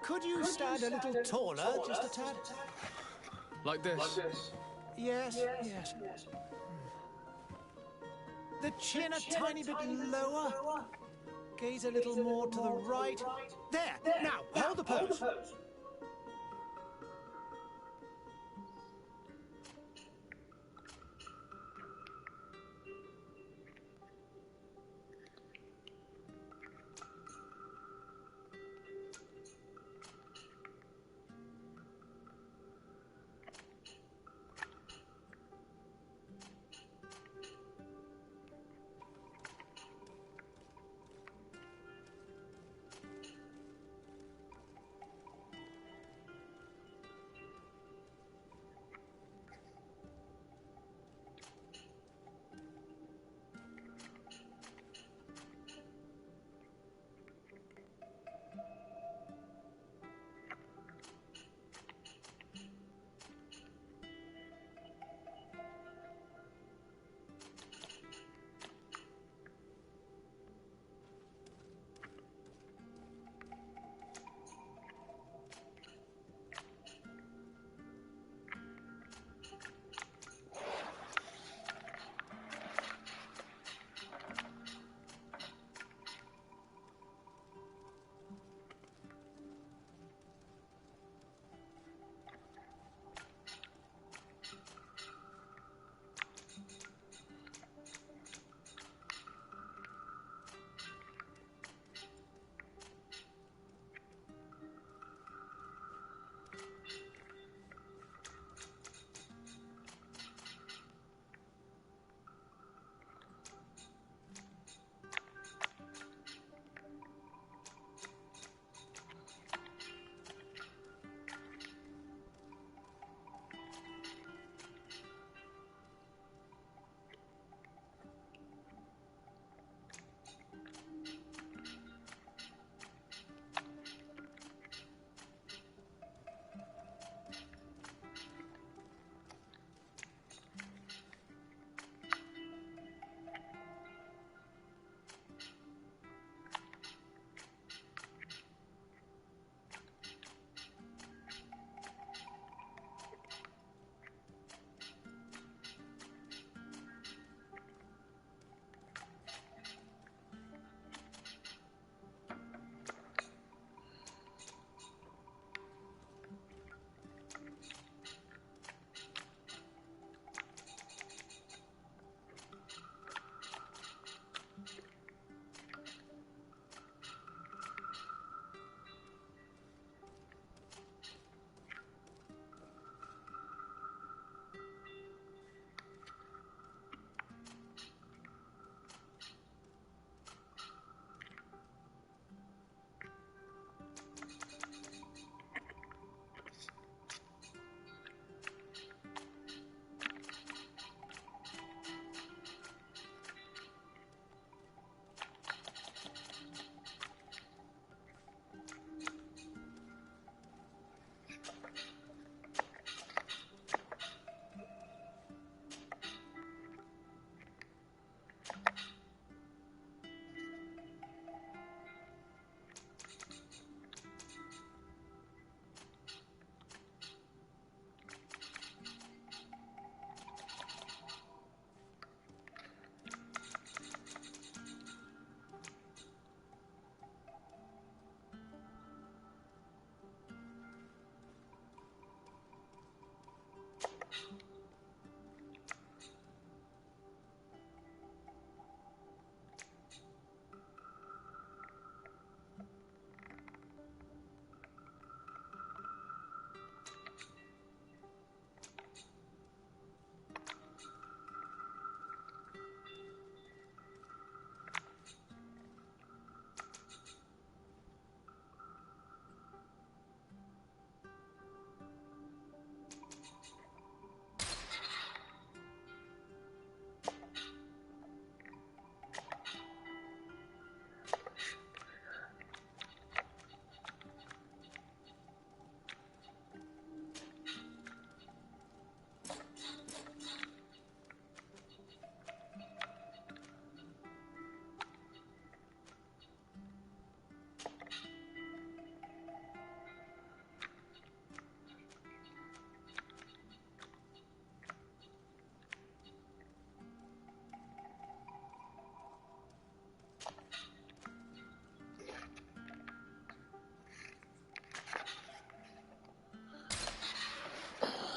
Could you stand a little taller, just a tad? Like this? Yes, yes. The chin a tiny bit lower. Gaze a little more to the right. There! Now, hold the pose.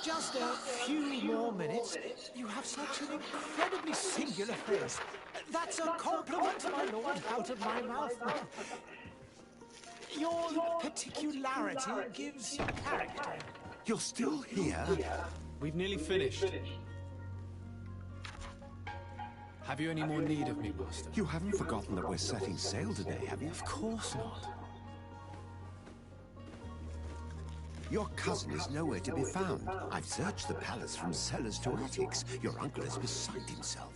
Just a few more minutes. You have such an incredibly singular face. That's a compliment, my lord, out of my mouth. Your particularity gives character. You're still here? We've nearly finished. Have you any more need of me, Master? You haven't forgotten that we're setting sail today, have you? Of course not. Your cousin is nowhere to be found. I've searched the palace from cellars to attics. Your uncle is beside himself.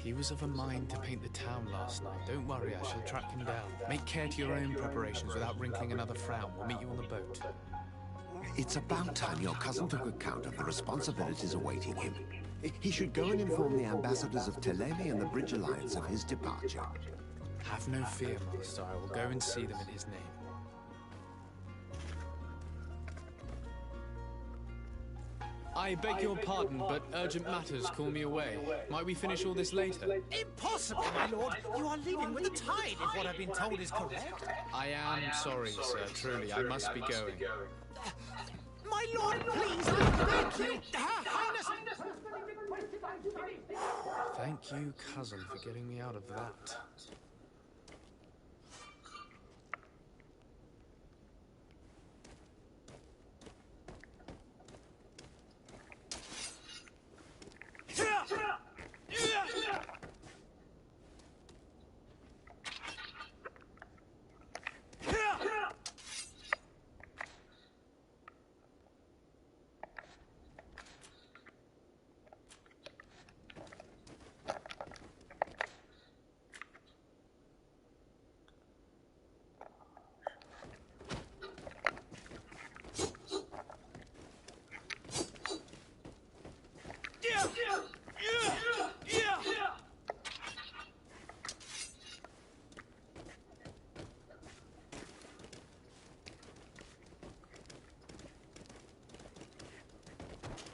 He was of a mind to paint the town last night. Don't worry, I shall track him down. Make care to your own preparations without wrinkling another frown. We'll meet you on the boat. It's about time your cousin took account of the responsibilities awaiting him. He should go and inform the ambassadors of Telemi and the Bridge Alliance of his departure. Have no fear, Master. I will go and see them in his name. I beg your pardon, but urgent matters call me away. Might we finish all this later? Impossible, my lord. You are leaving with the tide, if what I've been told is correct. I am sorry, sir. Truly, I must be going. My lord, please, I beg you. Her Highness... Thank you, cousin, for getting me out of that.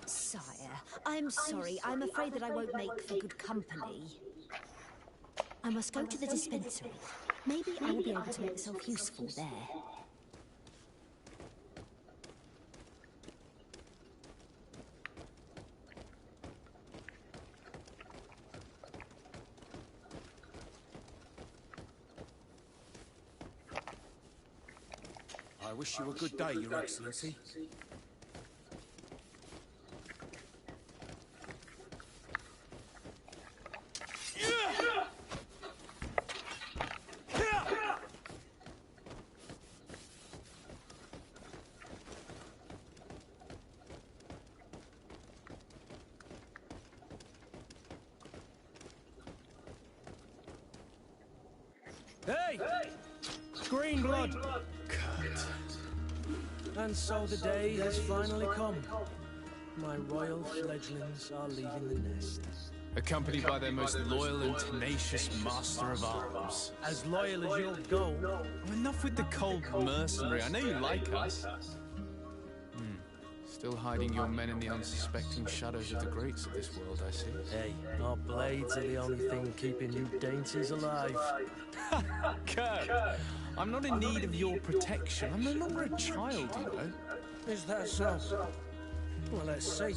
Sire, I'm sorry. I'm afraid that I won't make for good company. I must go to the dispensary. Maybe I will be able to make myself useful there. I wish you a good day, Your Excellency. Hey! Green blood! Cut. And so the day has finally come. My royal fledglings are leaving the nest. Accompanied by their most loyal and tenacious master of arms. As loyal as you'll go. Oh, enough with the cold mercenary. I know you like us. Still hiding your men in the unsuspecting shadows of the greats of this world, I see. Hey, our blades are the only thing keeping you dainties alive. Kurt, I'm not in need of your protection. I'm no longer a child, you know. Is that so? Well, let's see.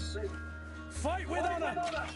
Fight with honor!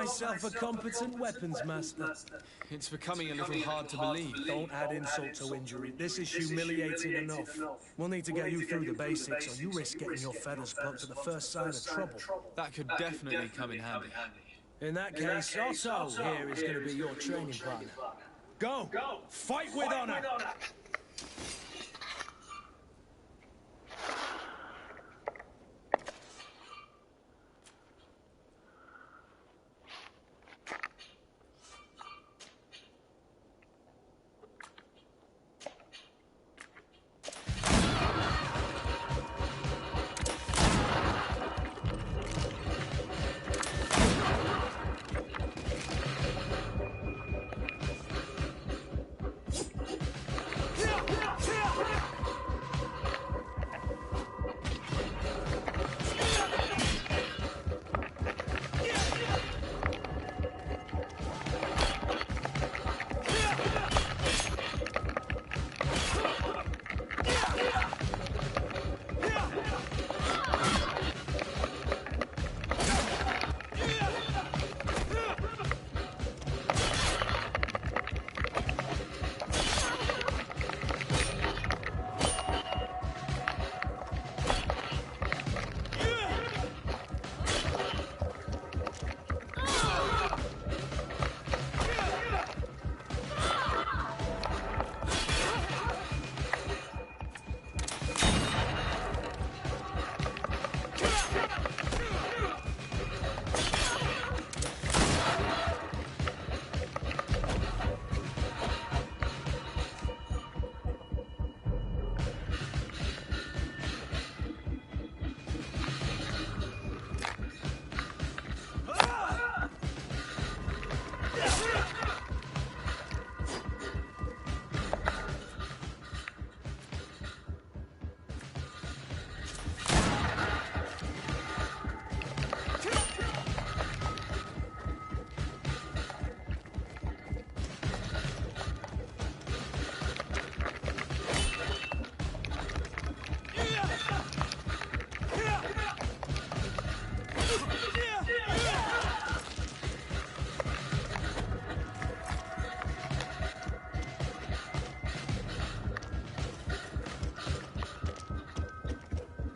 myself a competent weapons master. It's becoming a little hard to believe. Don't add insult to injury. This is humiliating enough. We'll need to get you through the basics, or you risk getting your feathers plucked at the first sign of trouble. That could definitely come in handy. In that case, Otto here is going to be your training partner. Go! Fight with honor!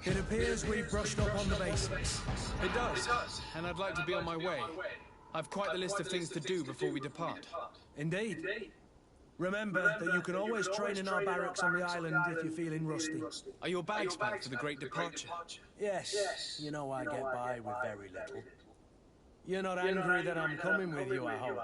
It appears we've brushed up on the basics. It does, and I'd like to be on my way. I've quite the list of things to do before we depart. Indeed. Remember that you can always train in our barracks on the island if you're feeling rusty. Are your bags packed for the great departure? Yes, you know I get by with very little. You're not angry that I'm coming with you, I hope.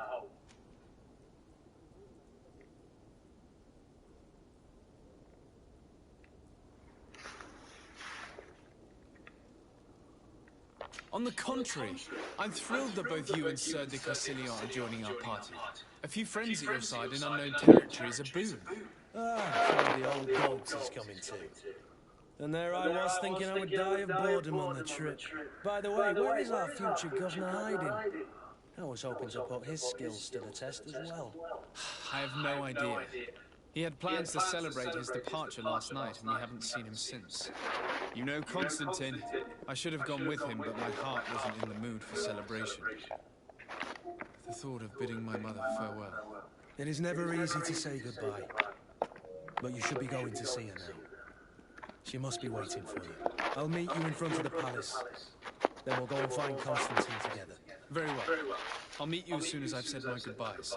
On the contrary, I'm thrilled that both you and Sir de Cassilion are joining our party. A few friends at your side in unknown territory is a boon. Ah, one of the old dogs is coming too. And there I was thinking I would die of boredom on the trip. By the way, where is our future governor hiding? I was hoping to put his skills to the test as well. I have no idea. He had plans to celebrate his departure last night, and we haven't seen him since. You know Constantine. I should have gone with him, but my heart wasn't in the mood for celebration. The thought of bidding my mother farewell. It is never easy to say goodbye. But you should be going to see her now. She must be waiting for you. I'll meet you in front of the palace. Then we'll go and find Constantine together. Very well. I'll meet you as soon as I've said my goodbyes.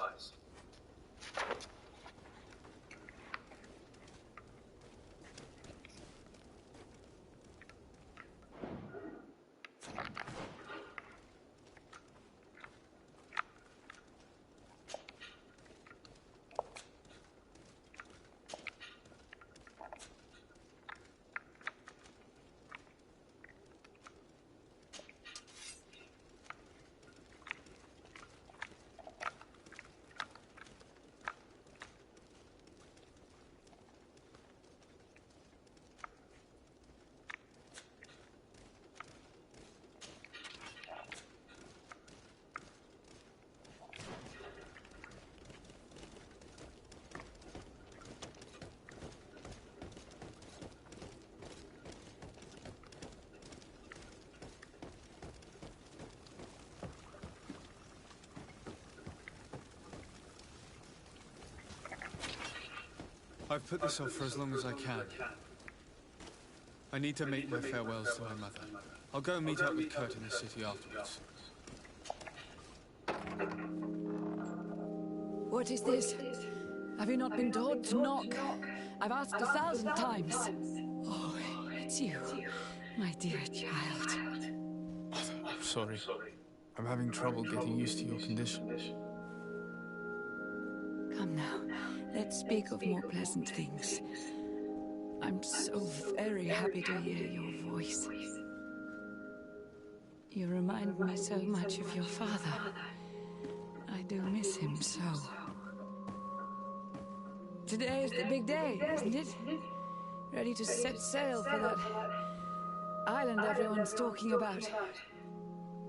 I've put this off for as long as I can. I need to make my farewells to my mother. I'll go and meet up with Kurt in the city afterwards. What is this? Have you not been told to knock? I've asked 1,000 times. Oh, it's you, my dear child. I'm sorry. I'm having trouble getting used to your condition. Come now, let's speak of more pleasant things. I'm so very happy to hear your voice. You remind me so much of your father. I do miss him so. Today is the big day, isn't it? Ready to set sail for that island everyone's talking about.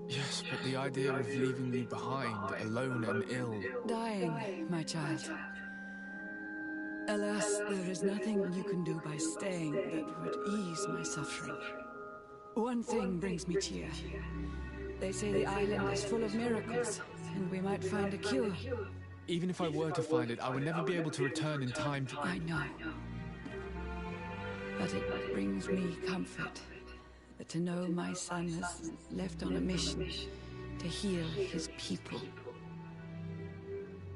Yes, but the idea of leaving you behind, alone and ill... Dying, my child. Alas, there is nothing you can do by staying that would ease my suffering. One thing brings me cheer. They say the island is full of miracles, and we might find a cure. Even if I were to find it, I would never be able to return in time to... I know. But it brings me comfort to know my son has left on a mission to heal his people.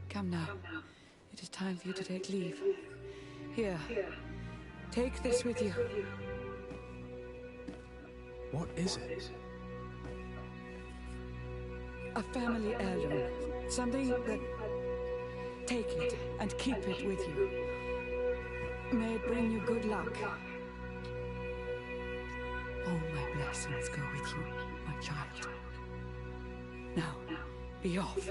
Come now. It is time for you to take leave. Here, take this with you. What is it? A family heirloom. Something that... Take it and keep it with you. May it bring you good luck. All my blessings go with you, my child. Now, be off.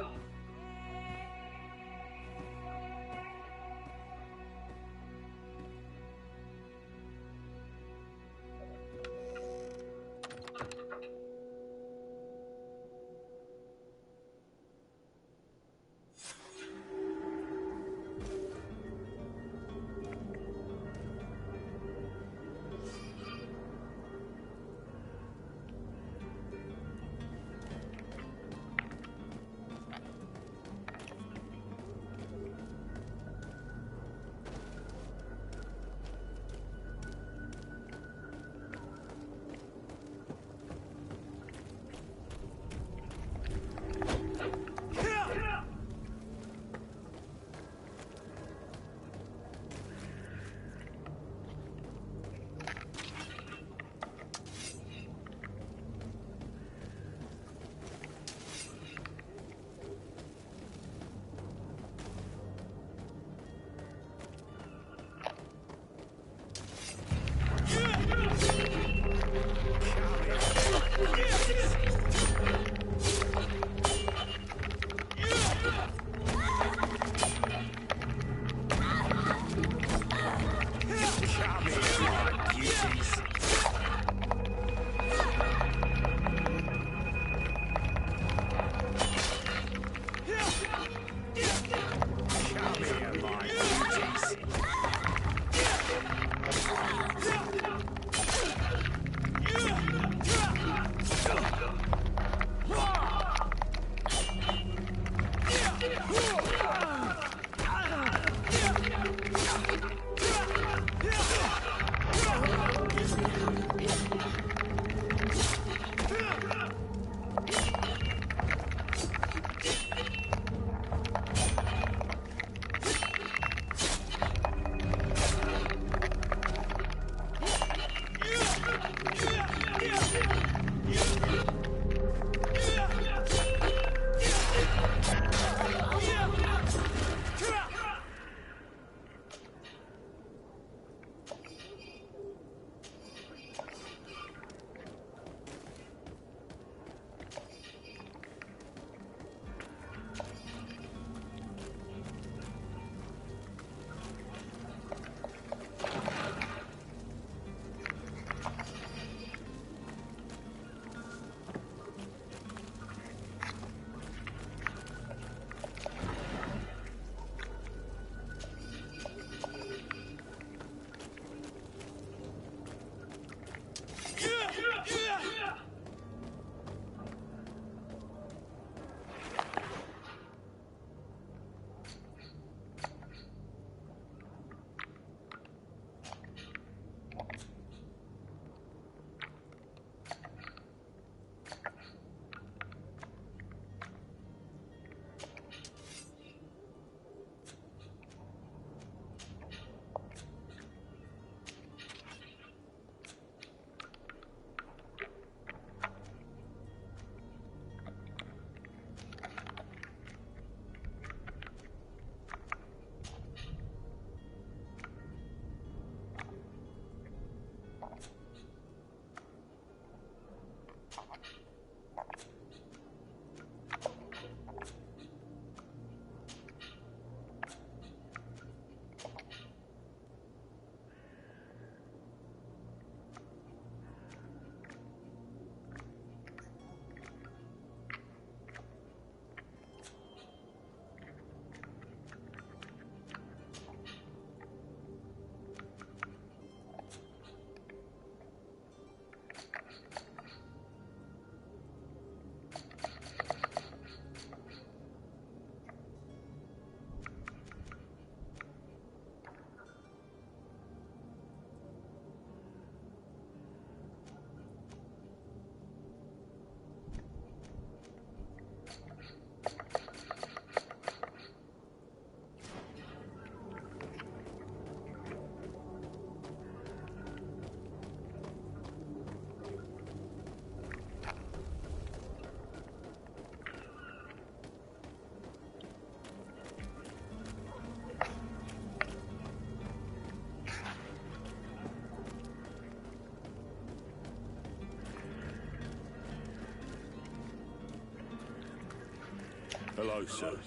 Hello, sir.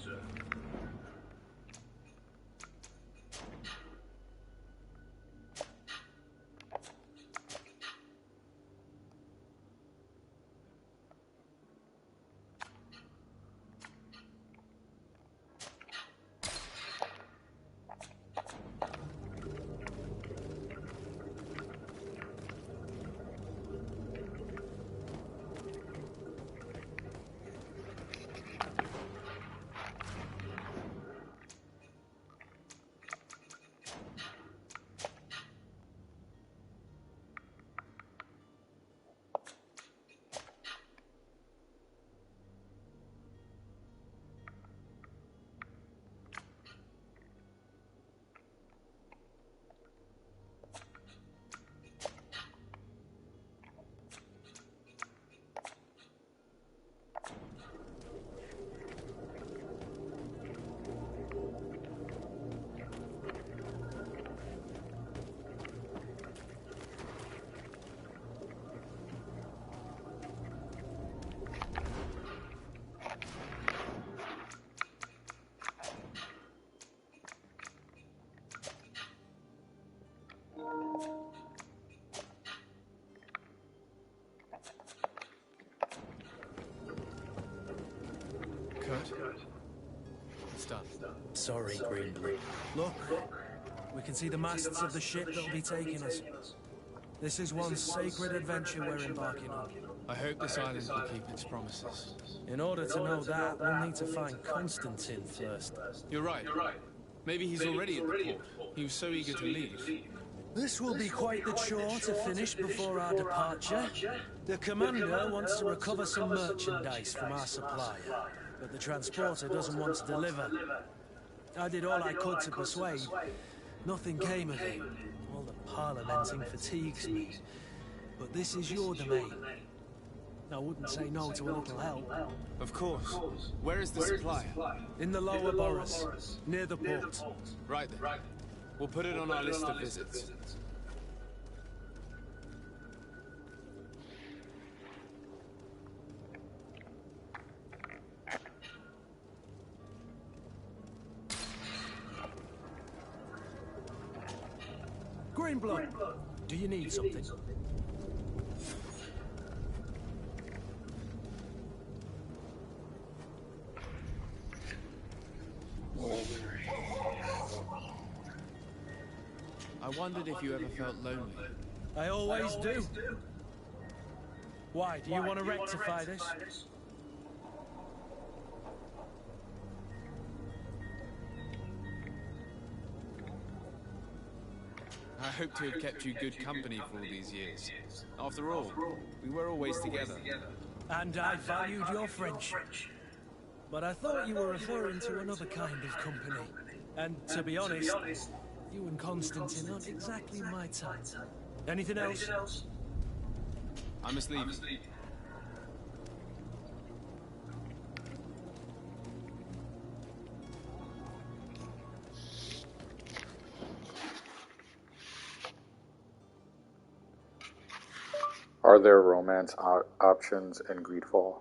It's done. Sorry, Greenblood. Look, we can see the masts of the ship that'll be taking us. This is one sacred adventure we're embarking on. I hope this island will keep its promises. In order to know that, we'll need to find Constantine first. You're right. Maybe he's already at the port. He was so eager to leave. This will be quite the chore to finish before our departure. The commander wants to recover some merchandise from our supplier, but the transporter doesn't want to deliver. I did all I could to persuade. Nothing came of it. All the parliamenting fatigues me. But this is your domain. I wouldn't say no to a little help. Of course. Where is the supplier? In the lower boroughs, near the port. Right then. We'll put it on our list of visits. Greenblood, do you need something? I wondered if you ever felt lonely. I always do. Why, do you want to rectify this? I hope to have kept you good company for all these years. After all, we were always together. And I valued your friendship. But I thought you were referring to another kind of company. And to be honest, you and Constantine aren't exactly my type. Anything else? I must leave. Are there romance options in Greedfall?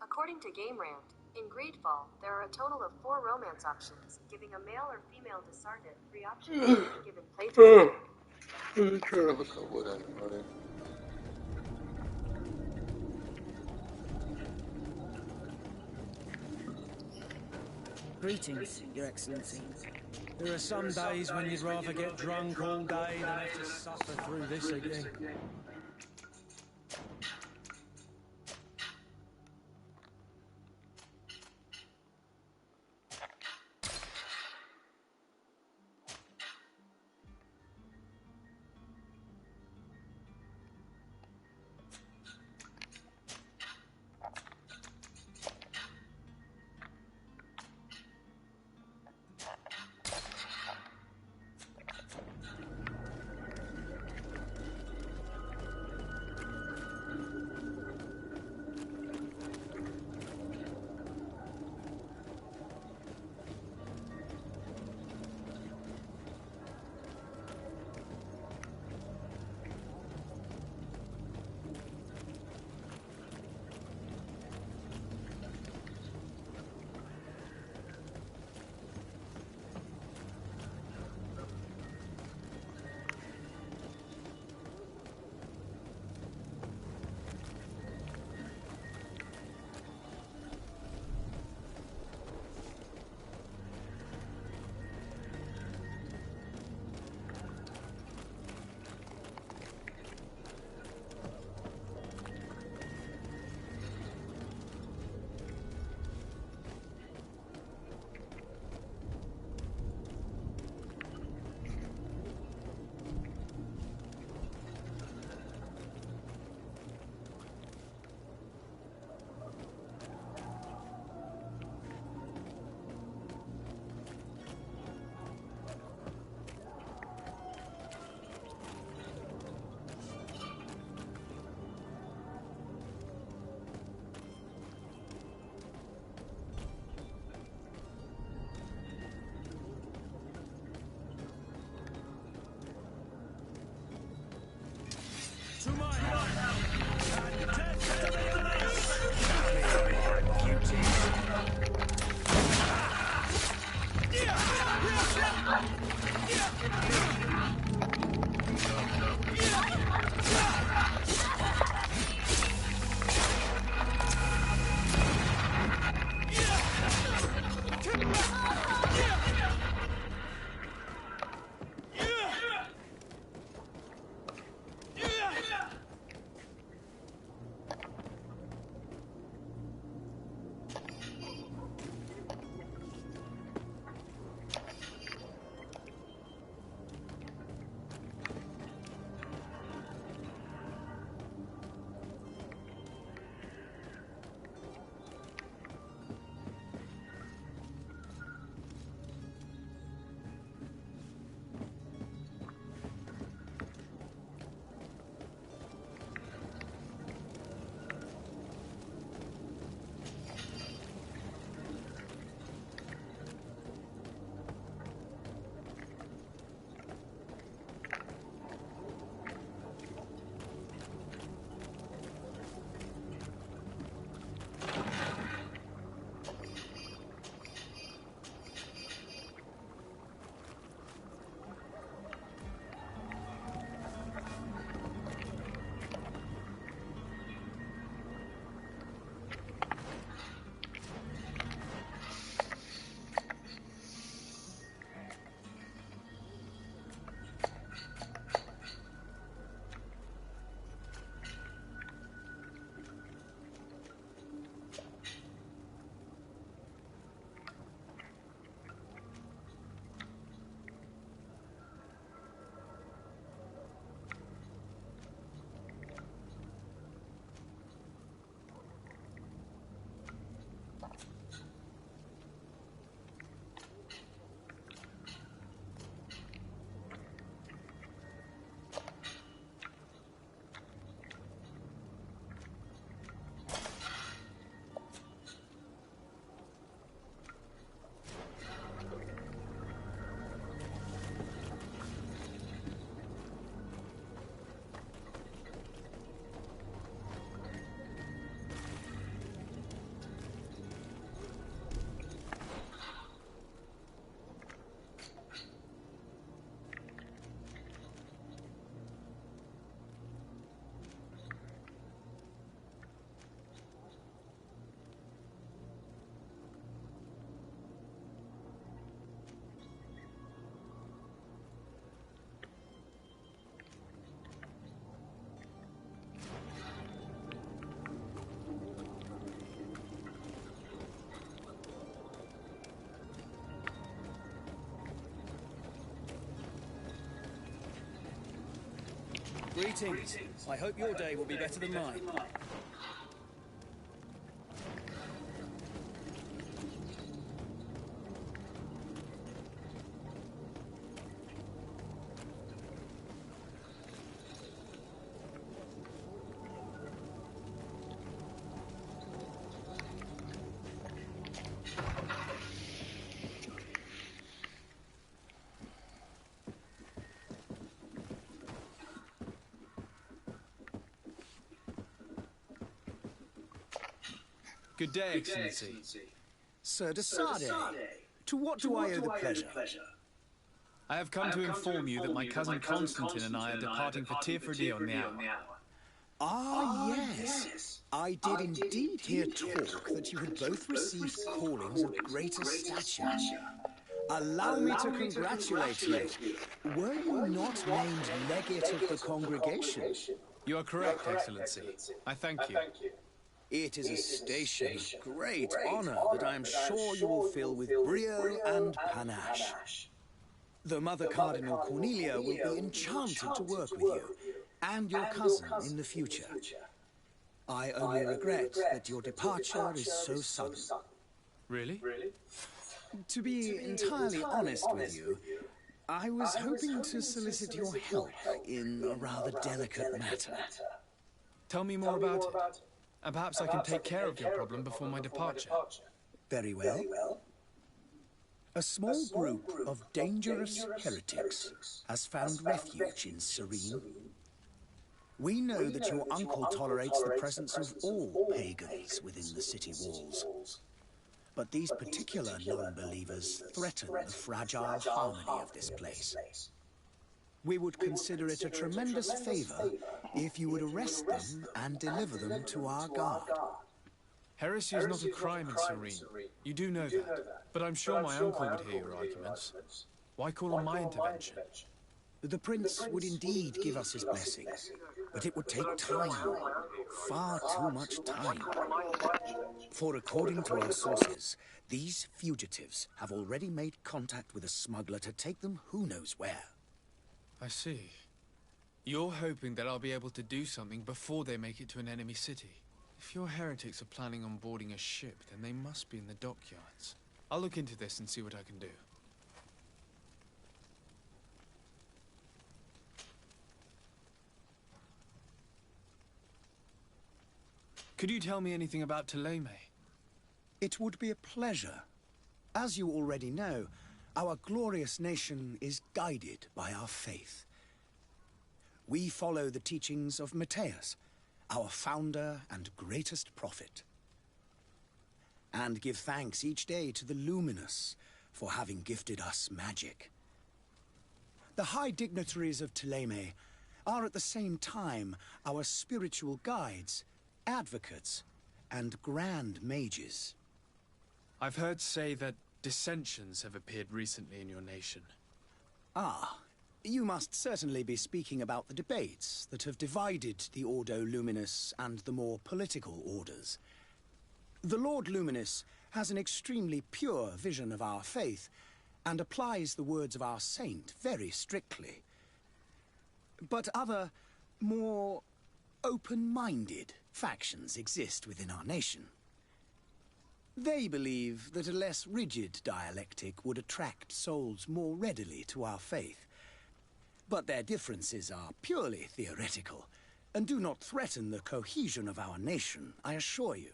According to GameRant, in Greedfall, there are a total of 4 romance options, giving a male or female Descendant 3 options at any given playthrough. I'm trying to hook up with anybody. Greetings, Your Excellency. There are some days when you'd rather get drunk all day than have to suffer through this again. Greetings. I hope your day will be better than mine. Good day, Excellency. Sir de Sade, to what do I owe the pleasure? I have come to inform you that my cousin Constantine and I are departing for Tirfredi on the hour. Ah, yes. I did indeed hear talk that you had both received callings of greater stature. Allow me to congratulate you. Were you not named legate of the congregation? You are correct, Excellency. I thank you. It is a station of great honor that I am sure you will fill with brio and panache. The Mother Cardinal Cornelia will be enchanted to work with you and your cousin in the future. I only regret that your departure is so sudden. Really? To be entirely honest with you, I was hoping to solicit your help in a rather delicate matter. Tell me more about it. And perhaps I can take care of your problem before my departure. Very well. A small group of dangerous heretics has found refuge in Serene. We know that your uncle tolerates the presence of all pagans within the city walls. But these particular non-believers threaten the fragile harmony of this place. We would consider it a tremendous favor if you would arrest them and deliver them to our guard. Heresy is not a crime in Serene. You do know that. But I'm sure my uncle would hear your arguments. Why call on my intervention? The prince would indeed give us his blessing, but it would take time. Far too much time. For according to our sources, these fugitives have already made contact with a smuggler to take them who knows where. I see. You're hoping that I'll be able to do something before they make it to an enemy city. If your heretics are planning on boarding a ship, then they must be in the dockyards. I'll look into this and see what I can do. Could you tell me anything about Ptolemy? It would be a pleasure. As you already know, our glorious nation is guided by our faith. We follow the teachings of Matthias, our founder and greatest prophet, and give thanks each day to the Luminous for having gifted us magic. The high dignitaries of Ptolemy are at the same time our spiritual guides, advocates, and grand mages. I've heard say that dissensions have appeared recently in your nation. Ah, you must certainly be speaking about the debates that have divided the Ordo Luminous and the more political orders. The Lord Luminous has an extremely pure vision of our faith and applies the words of our saint very strictly. But other, more open-minded factions exist within our nation. They believe that a less rigid dialectic would attract souls more readily to our faith. But their differences are purely theoretical and do not threaten the cohesion of our nation, I assure you.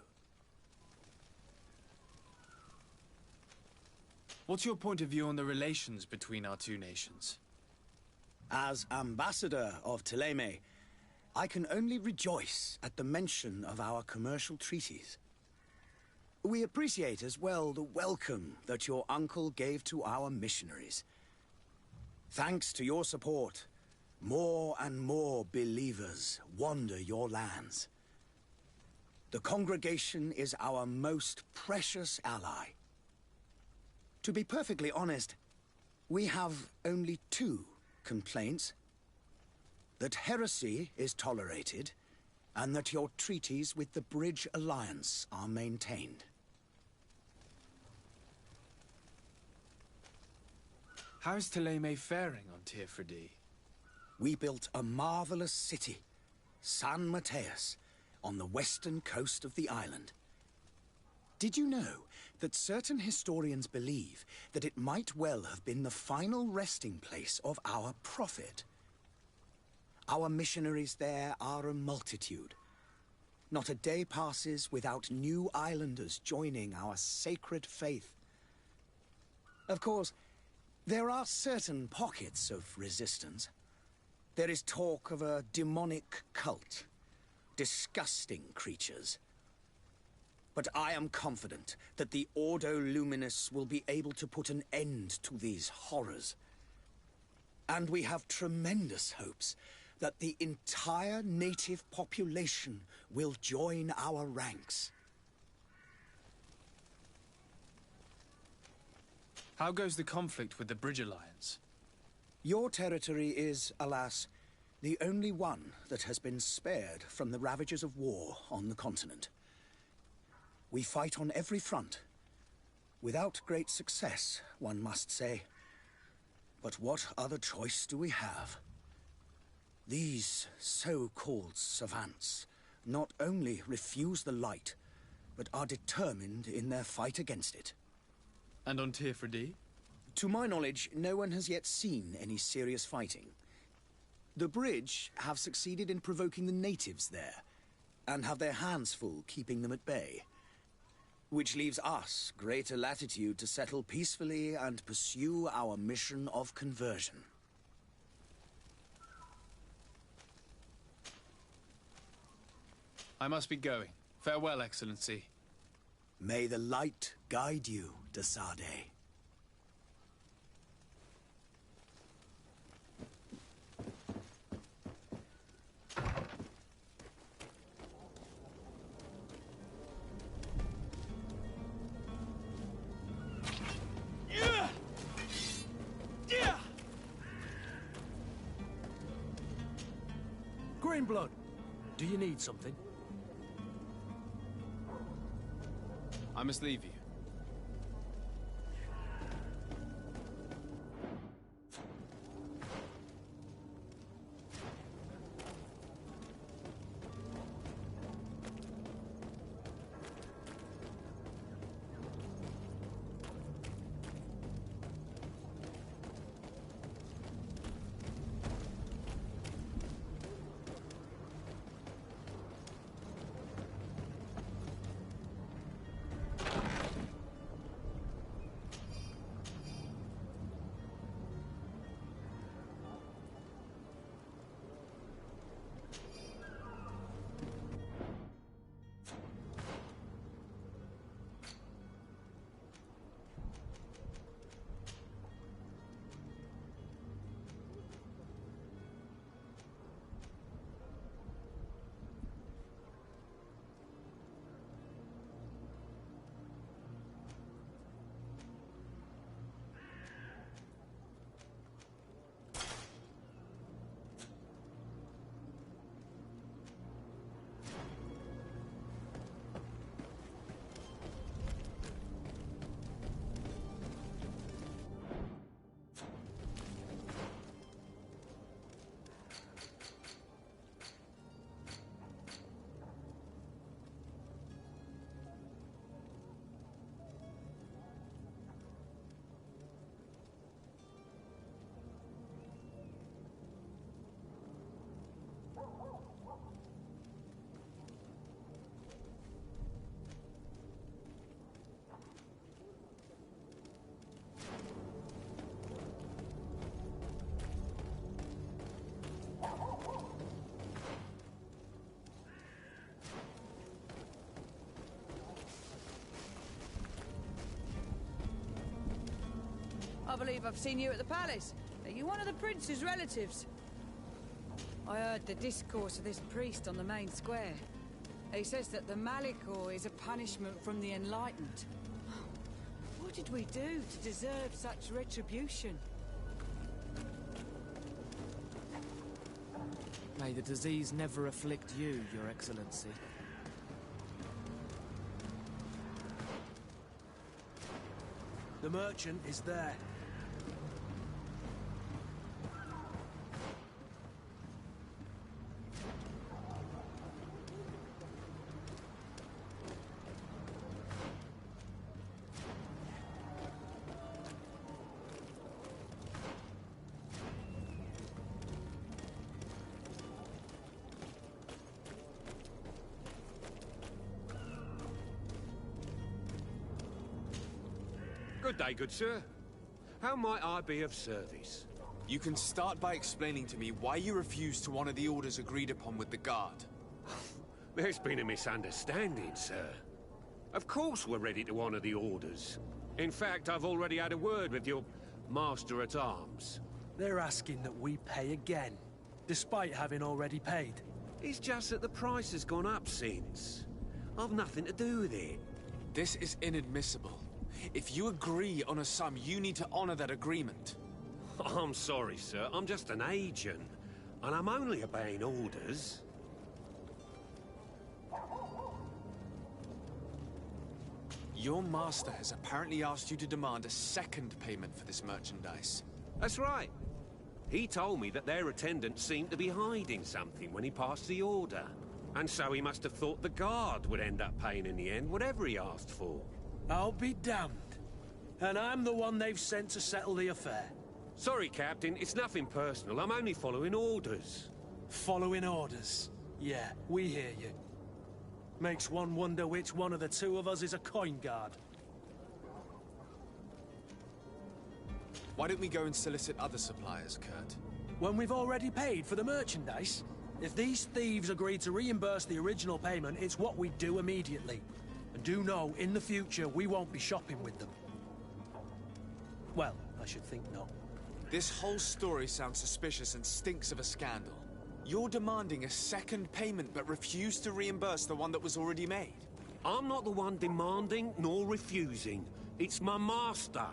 What's your point of view on the relations between our two nations? As ambassador of Ptolemy, I can only rejoice at the mention of our commercial treaties. We appreciate as well the welcome that your uncle gave to our missionaries. Thanks to your support, more and more believers wander your lands. The congregation is our most precious ally. To be perfectly honest, we have only two complaints: that heresy is tolerated, and that your treaties with the Bridge Alliance are maintained. How is Ptolemy faring on Tirfredi? we built a marvelous city, San Mateus, on the western coast of the island. Did you know that certain historians believe that it might well have been the final resting place of our prophet? Our missionaries there are a multitude. Not a day passes without new islanders joining our sacred faith. Of course, there are certain pockets of resistance. There is talk of a demonic cult, disgusting creatures. But I am confident that the Ordo Luminous will be able to put an end to these horrors. And we have tremendous hopes that the entire native population will join our ranks. How goes the conflict with the Bridge Alliance? Your territory is, alas, the only one that has been spared from the ravages of war on the continent. We fight on every front. Without great success, one must say. But what other choice do we have? These so-called savants not only refuse the light, but are determined in their fight against it. And on Tifredi? To my knowledge, no one has yet seen any serious fighting. The Bridge have succeeded in provoking the natives there, and have their hands full keeping them at bay. Which leaves us greater latitude to settle peacefully and pursue our mission of conversion. I must be going. Farewell, Excellency. May the light guide you, de Sade. Greenblood, do you need something? I must leave you. I believe I've seen you at the palace. Are you one of the prince's relatives? I heard the discourse of this priest on the main square. He says that the Malikor is a punishment from the Enlightened. What did we do to deserve such retribution? May the disease never afflict you, Your Excellency. The merchant is there. Good day, good sir. How might I be of service? You can start by explaining to me why you refuse to honor the orders agreed upon with the guard. There's been a misunderstanding, sir. Of course we're ready to honor the orders. In fact, I've already had a word with your master-at-arms. They're asking that we pay again, despite having already paid. It's just that the price has gone up since. I've nothing to do with it. This is inadmissible. If you agree on a sum, you need to honor that agreement. I'm sorry, sir. I'm just an agent. And I'm only obeying orders. Your master has apparently asked you to demand a second payment for this merchandise. That's right. He told me that their attendant seemed to be hiding something when he passed the order. And so he must have thought the guard would end up paying in the end, whatever he asked for. I'll be damned. And I'm the one they've sent to settle the affair. Sorry, Captain. It's nothing personal. I'm only following orders. Following orders? Yeah, we hear you. Makes one wonder which one of the two of us is a coin guard. Why don't we go and solicit other suppliers, Kurt? When we've already paid for the merchandise? If these thieves agree to reimburse the original payment, it's what we do immediately. And do know, in the future, we won't be shopping with them. Well, I should think not. This whole story sounds suspicious and stinks of a scandal. You're demanding a second payment but refuse to reimburse the one that was already made. I'm not the one demanding nor refusing. It's my master.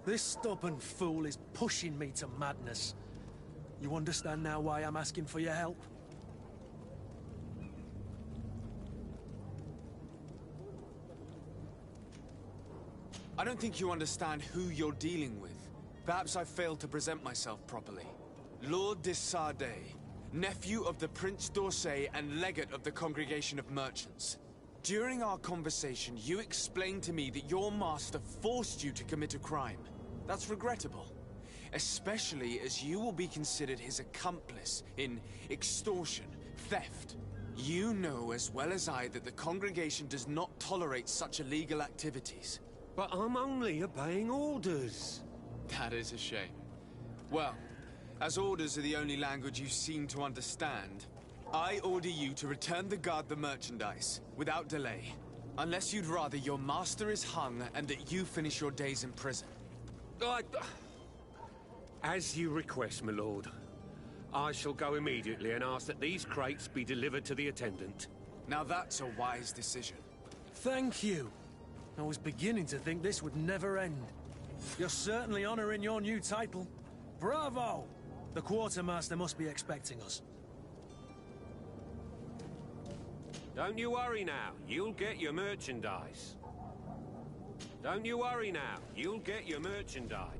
This stubborn fool is pushing me to madness. You understand now why I'm asking for your help? I don't think you understand who you're dealing with. Perhaps I failed to present myself properly. Lord de Sardet, nephew of the Prince d'Orsay and legate of the Congregation of Merchants. During our conversation, you explained to me that your master forced you to commit a crime. That's regrettable, especially as you will be considered his accomplice in extortion, theft. You know as well as I that the Congregation does not tolerate such illegal activities. But I'm only obeying orders. That is a shame. Well, as orders are the only language you seem to understand, I order you to return the guard the merchandise, without delay. Unless you'd rather your master is hung and that you finish your days in prison. As you request, my lord. I shall go immediately and ask that these crates be delivered to the attendant. Now that's a wise decision. Thank you. I was beginning to think this would never end. You're certainly honoring your new title. Bravo! The quartermaster must be expecting us. Don't you worry now. You'll get your merchandise. Don't you worry now. You'll get your merchandise.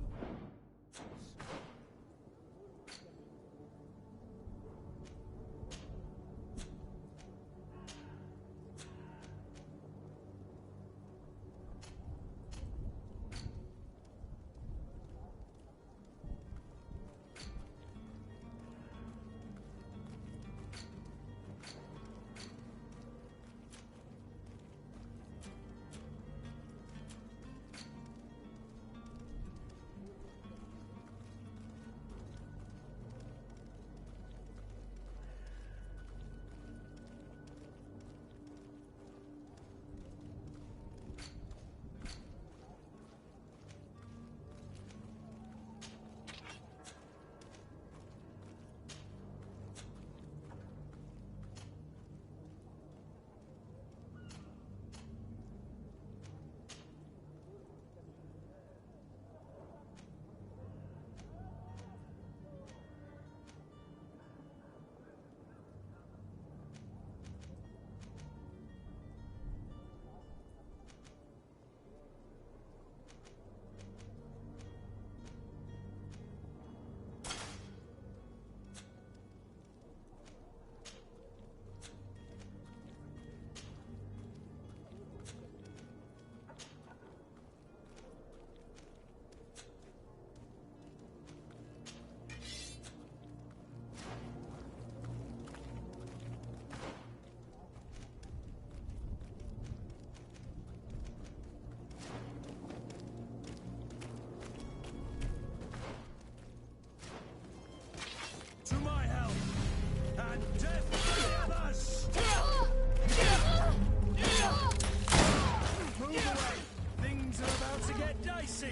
about to get dicey.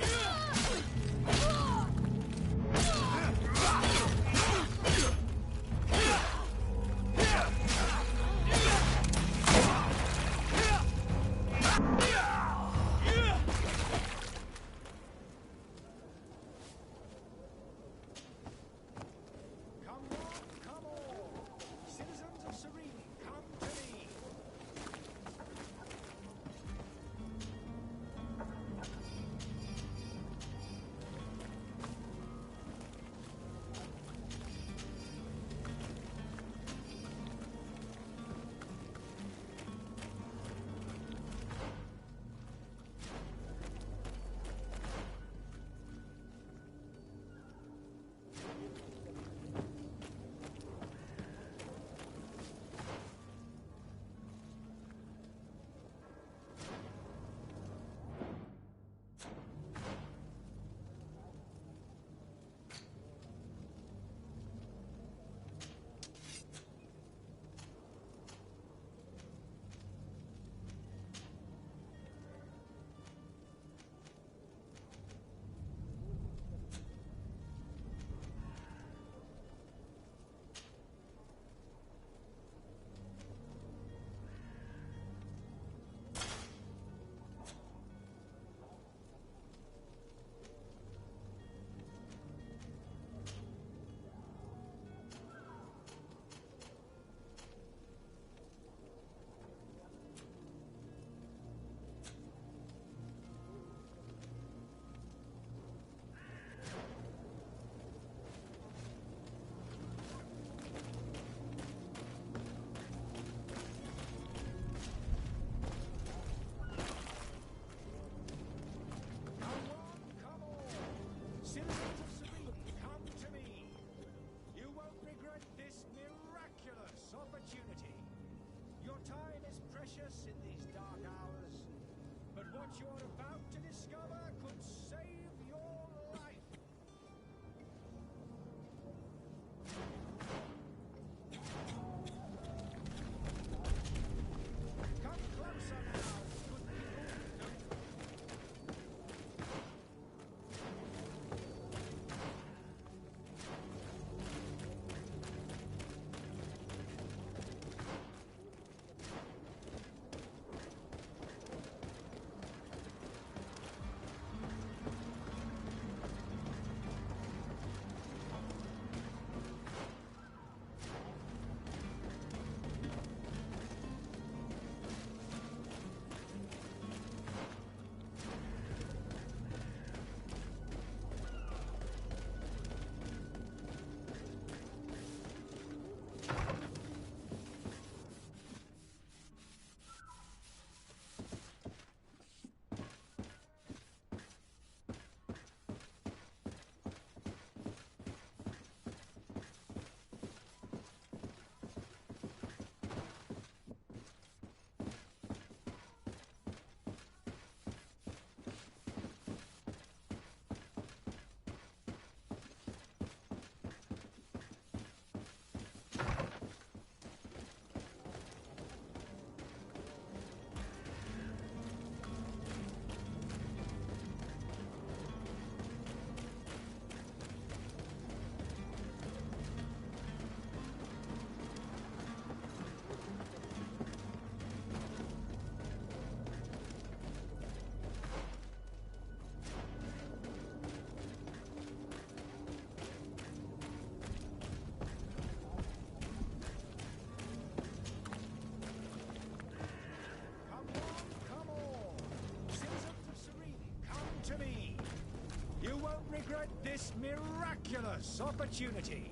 regret this miraculous opportunity.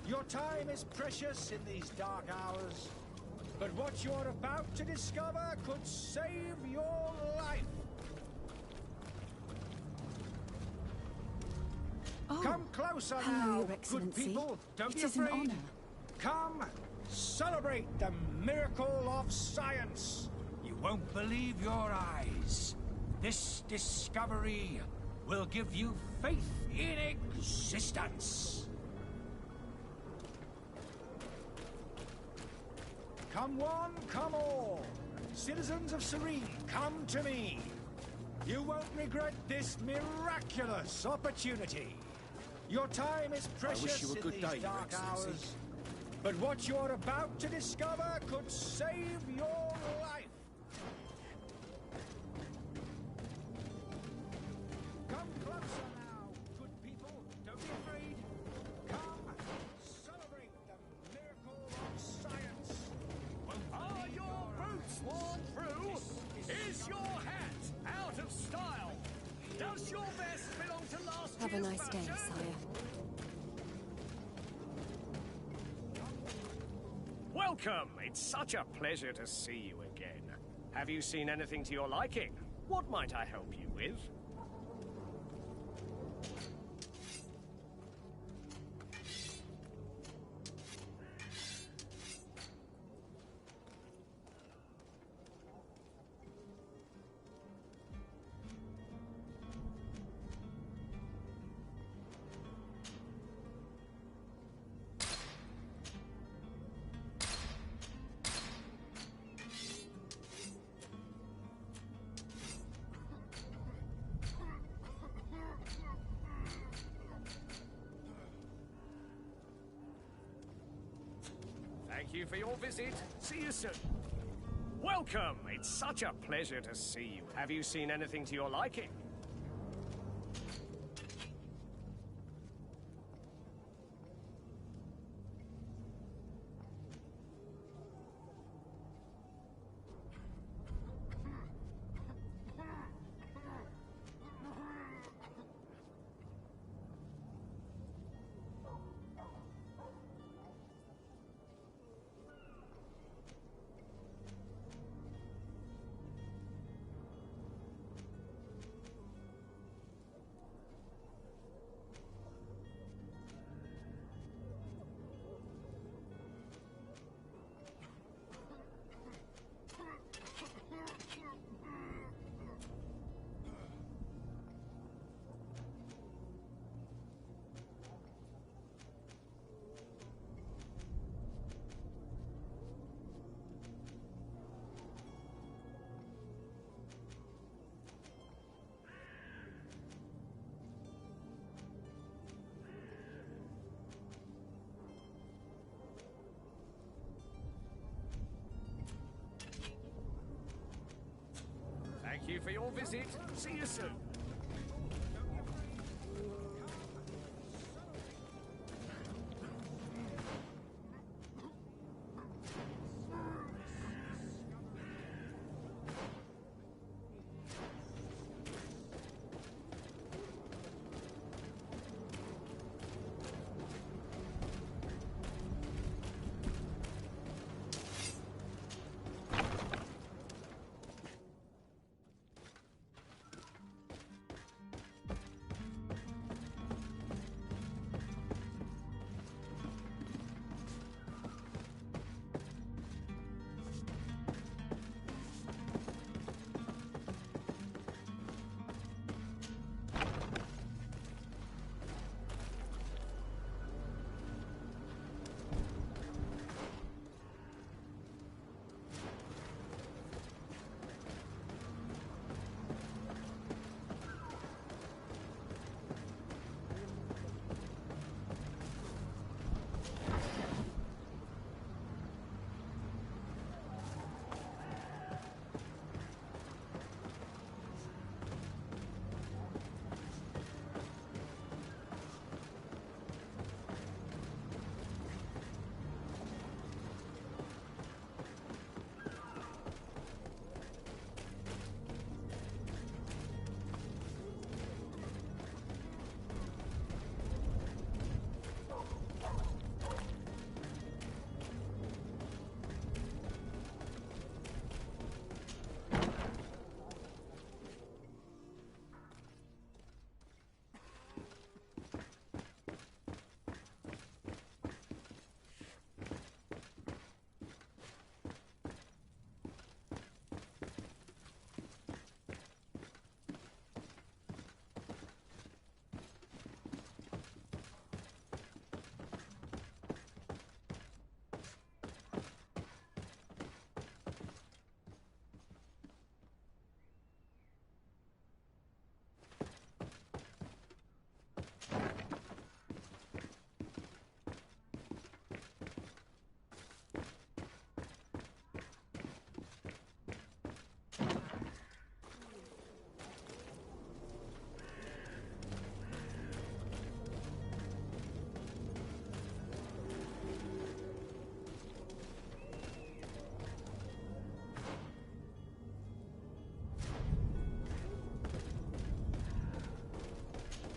Your time is precious in these dark hours, but what you're about to discover could save your life. Oh, Come closer hello, now, Your good Excellency. people. Don't It be is an afraid. honor. Come, celebrate the miracle of science. You won't believe your eyes. This discovery will give you faith in existence. Come one, come all. Citizens of Serene, come to me. You won't regret this miraculous opportunity. Your time is precious wish you a good in day, these Your dark Excellency. hours. But what you're about to discover could save your life. Come closer now, good people. Don't be afraid. Come, celebrate the miracle of science. Are your boots worn through? Is your hat out of style? Does your vest belong to last Have a year's nice day, fashion? sire. Welcome! It's such a pleasure to see you again. Have you seen anything to your liking? What might I help you with? Thank you for your visit. See you soon. Welcome! It's such a pleasure to see you. Have you seen anything to your liking? Thank you for your visit. See you soon.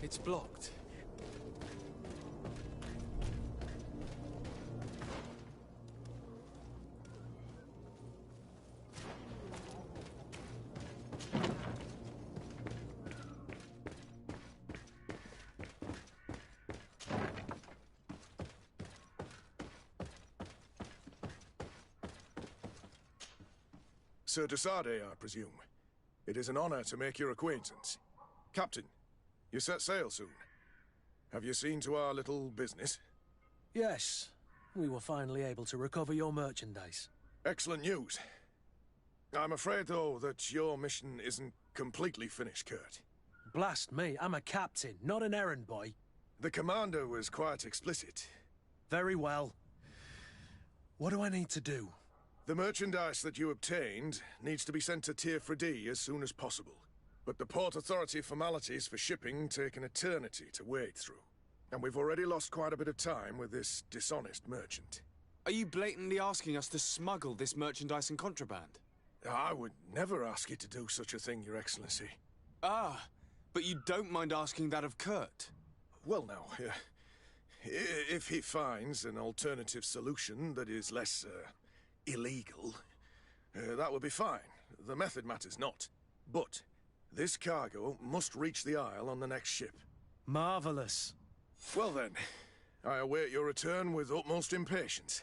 It's blocked. Sir Desade, I presume. It is an honor to make your acquaintance. Captain, you set sail soon. Have you seen to our little business? Yes. We were finally able to recover your merchandise. Excellent news. I'm afraid, though, that your mission isn't completely finished, Kurt. Blast me, I'm a captain, not an errand boy. The commander was quite explicit. Very well. What do I need to do? The merchandise that you obtained needs to be sent to Tier 4D as soon as possible. But the Port Authority formalities for shipping take an eternity to wade through. And we've already lost quite a bit of time with this dishonest merchant. Are you blatantly asking us to smuggle this merchandise and contraband? I would never ask you to do such a thing, Your Excellency. Ah, but you don't mind asking that of Kurt? Well, now, if he finds an alternative solution that is less, illegal, that would be fine. The method matters not. But this cargo must reach the Isle on the next ship. Marvelous. Well then, I await your return with utmost impatience.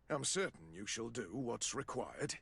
I'm certain you shall do what's required.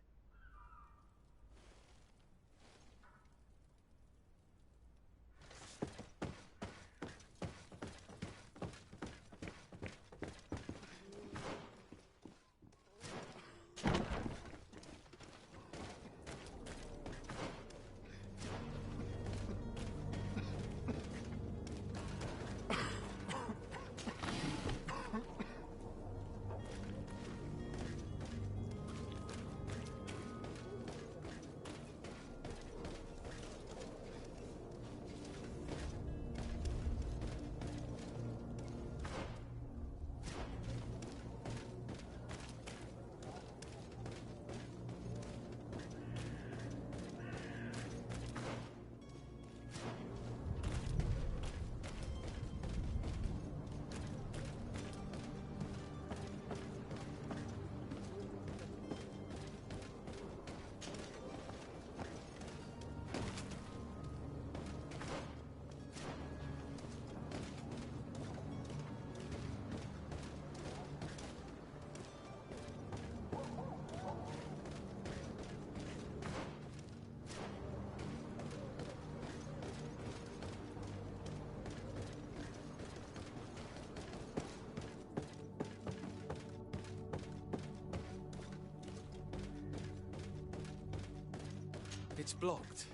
It's blocked.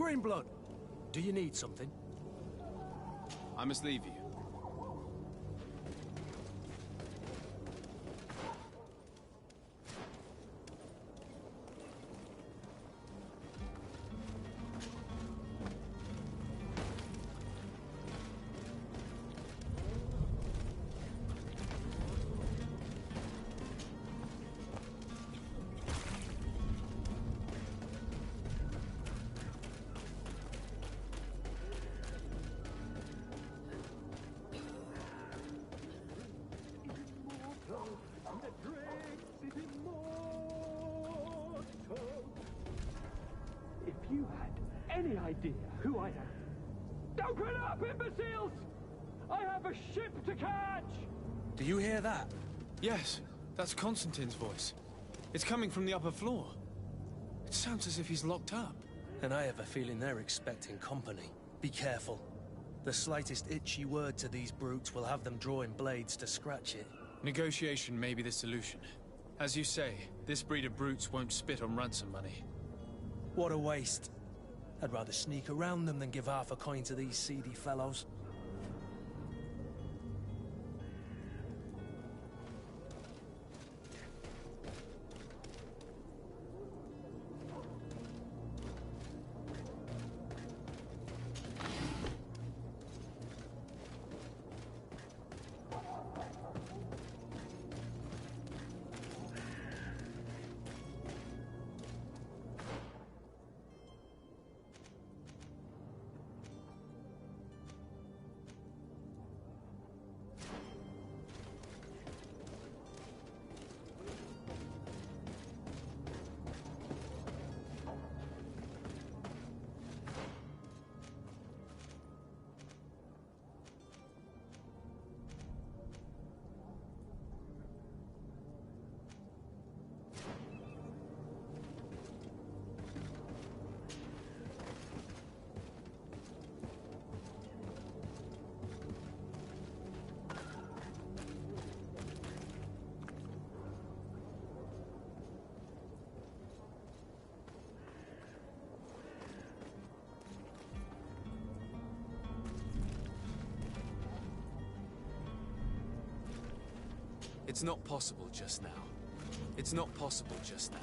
Greenblood, do you need something? I must leave you. If you had any idea who I am... Open up, imbeciles! I have a ship to catch! Do you hear that? Yes, that's Constantine's voice. It's coming from the upper floor. It sounds as if he's locked up. And I have a feeling they're expecting company. Be careful. The slightest itchy word to these brutes will have them drawing blades to scratch it. Negotiation may be the solution. As you say, this breed of brutes won't spit on ransom money. What a waste. I'd rather sneak around them than give half a coin to these seedy fellows. It's not possible just now. It's not possible just now.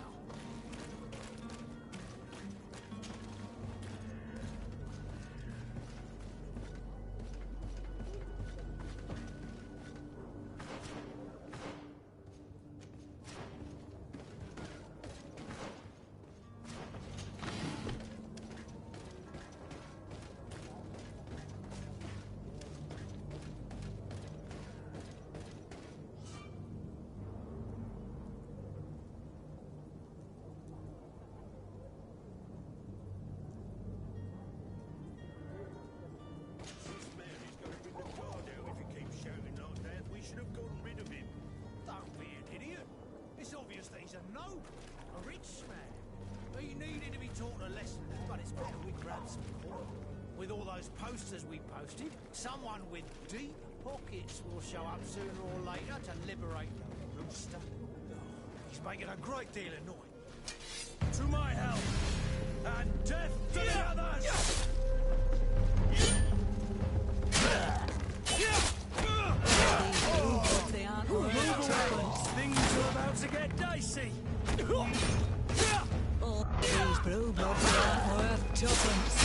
With all those posters we posted, someone with deep pockets will show up sooner or later to liberate the rooster. He's making a great deal of noise. To my help! And death to the others! They aren't worth Things are about to get dicey! These blue bloods aren't worth tuppence.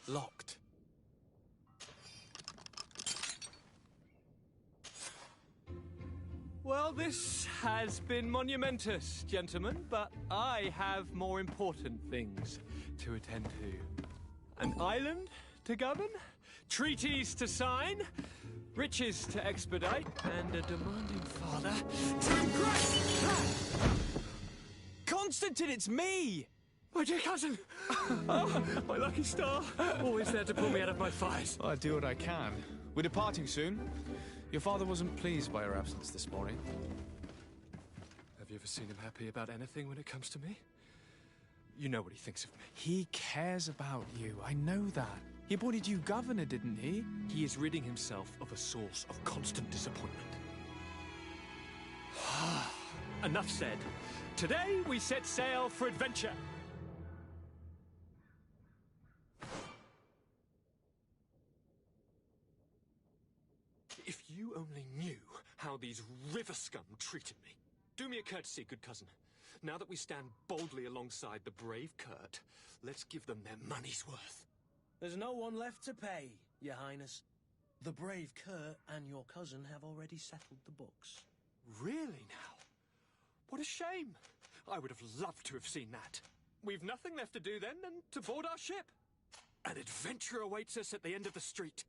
Locked. Well, this has been monumentous, gentlemen, but I have more important things to attend to. An island to govern, treaties to sign, riches to expedite, and a demanding father to impress. Constantine, it's me! My dear cousin! Oh, my lucky star! Always there to pull me out of my fires. I do what I can. We're departing soon. Your father wasn't pleased by your absence this morning. Have you ever seen him happy about anything when it comes to me? You know what he thinks of me. He cares about you. I know that. He appointed you governor, didn't he? He is ridding himself of a source of constant disappointment. Enough said. Today we set sail for adventure. If you only knew how these river scum treated me. Do me a courtesy, good cousin. Now that we stand boldly alongside the brave Kurt, let's give them their money's worth. There's no one left to pay, Your Highness. The brave Kurt and your cousin have already settled the books. Really now? What a shame. I would have loved to have seen that. We've nothing left to do then than to board our ship. An adventure awaits us at the end of the street.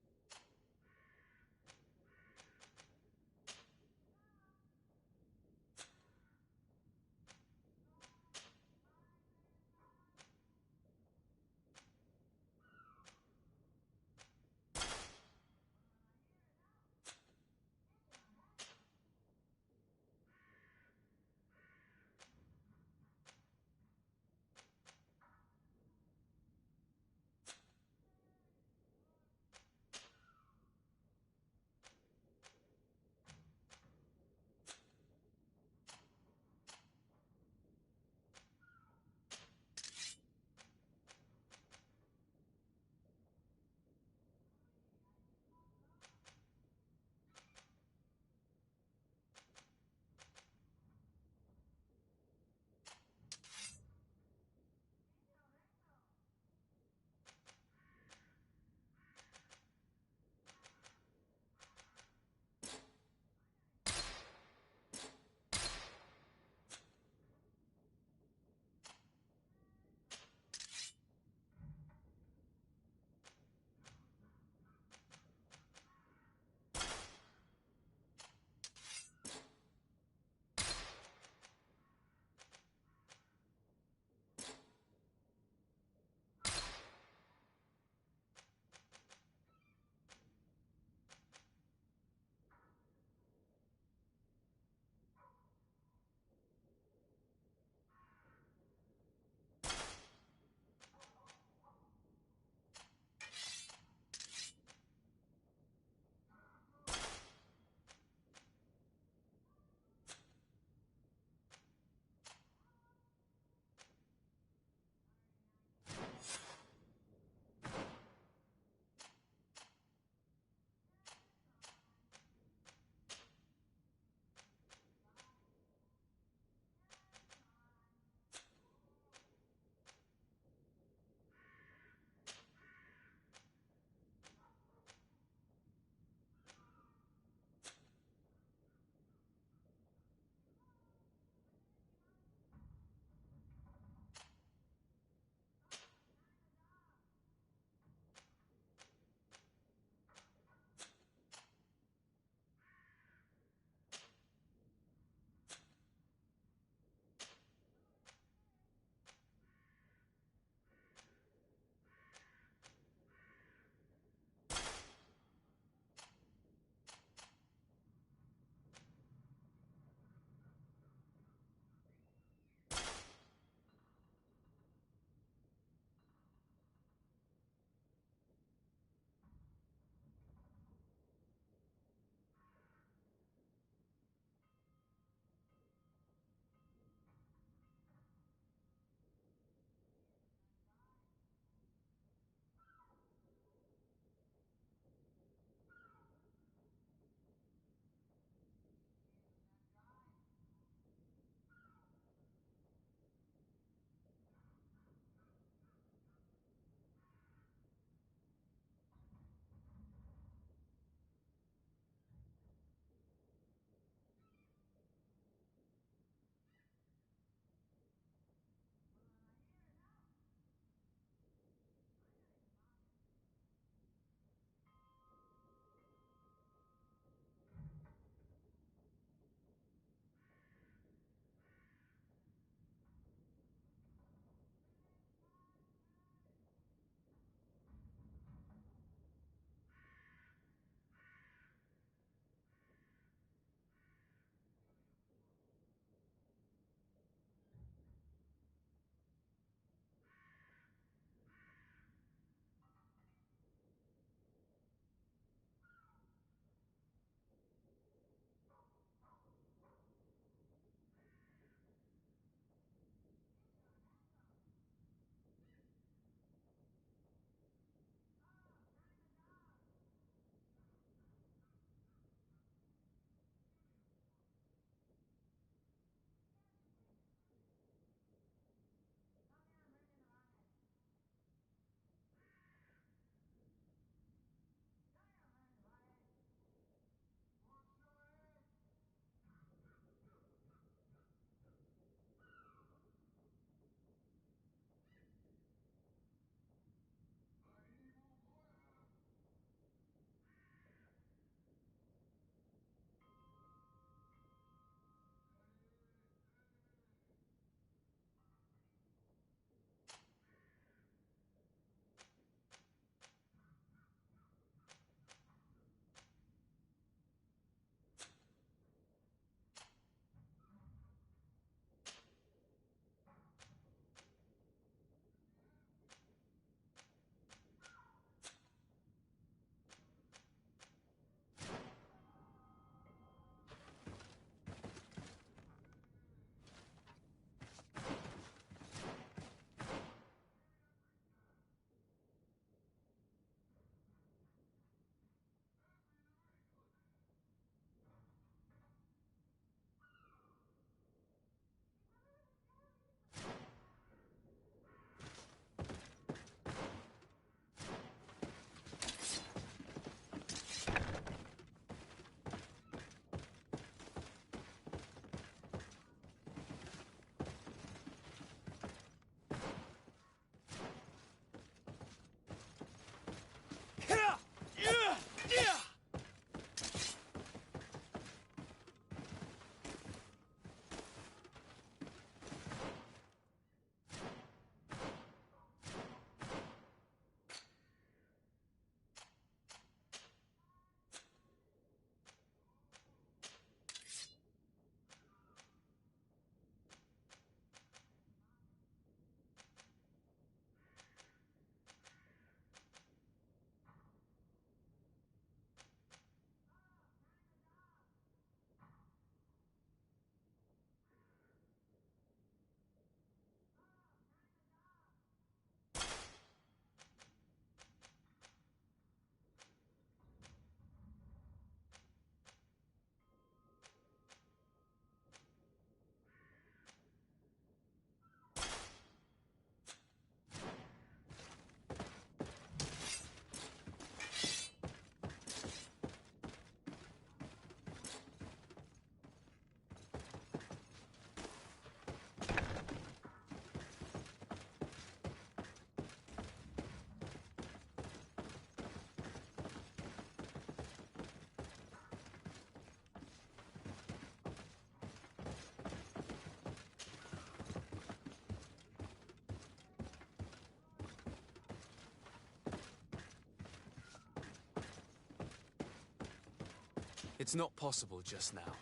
It's not possible just now.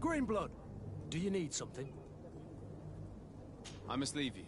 Greenblood, do you need something? I must leave you.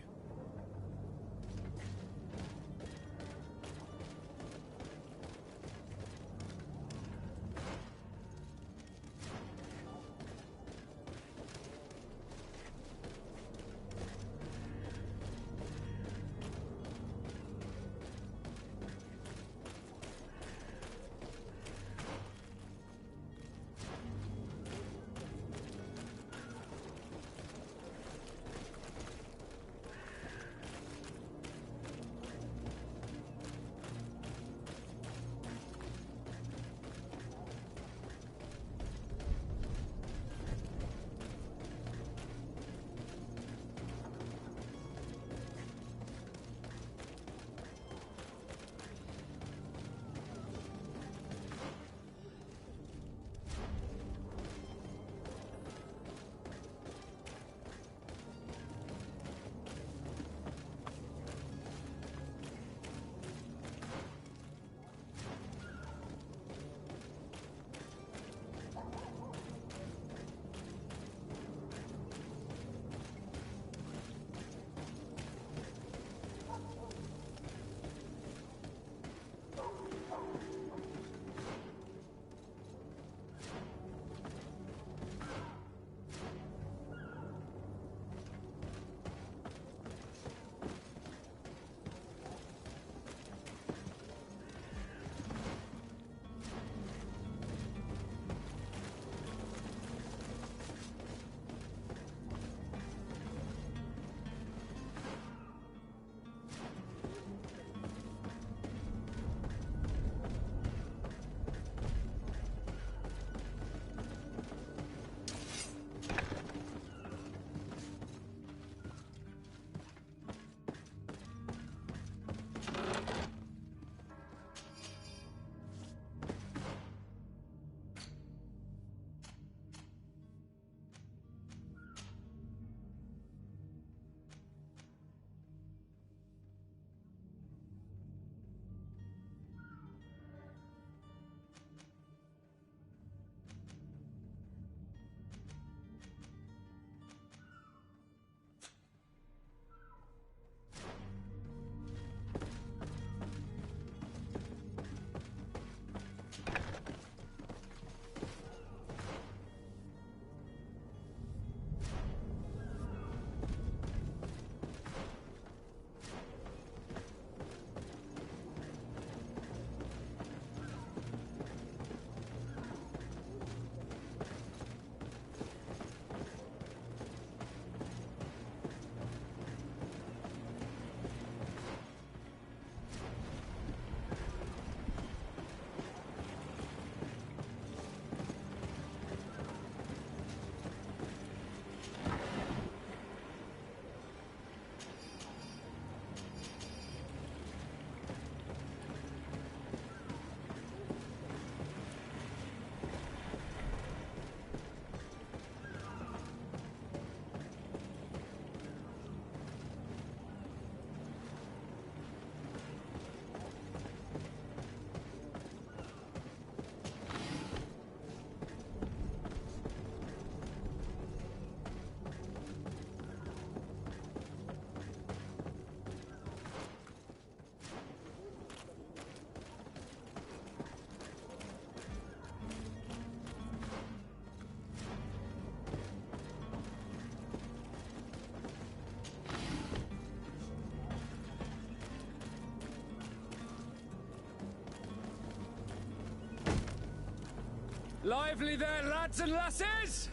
Lively there, lads and lasses!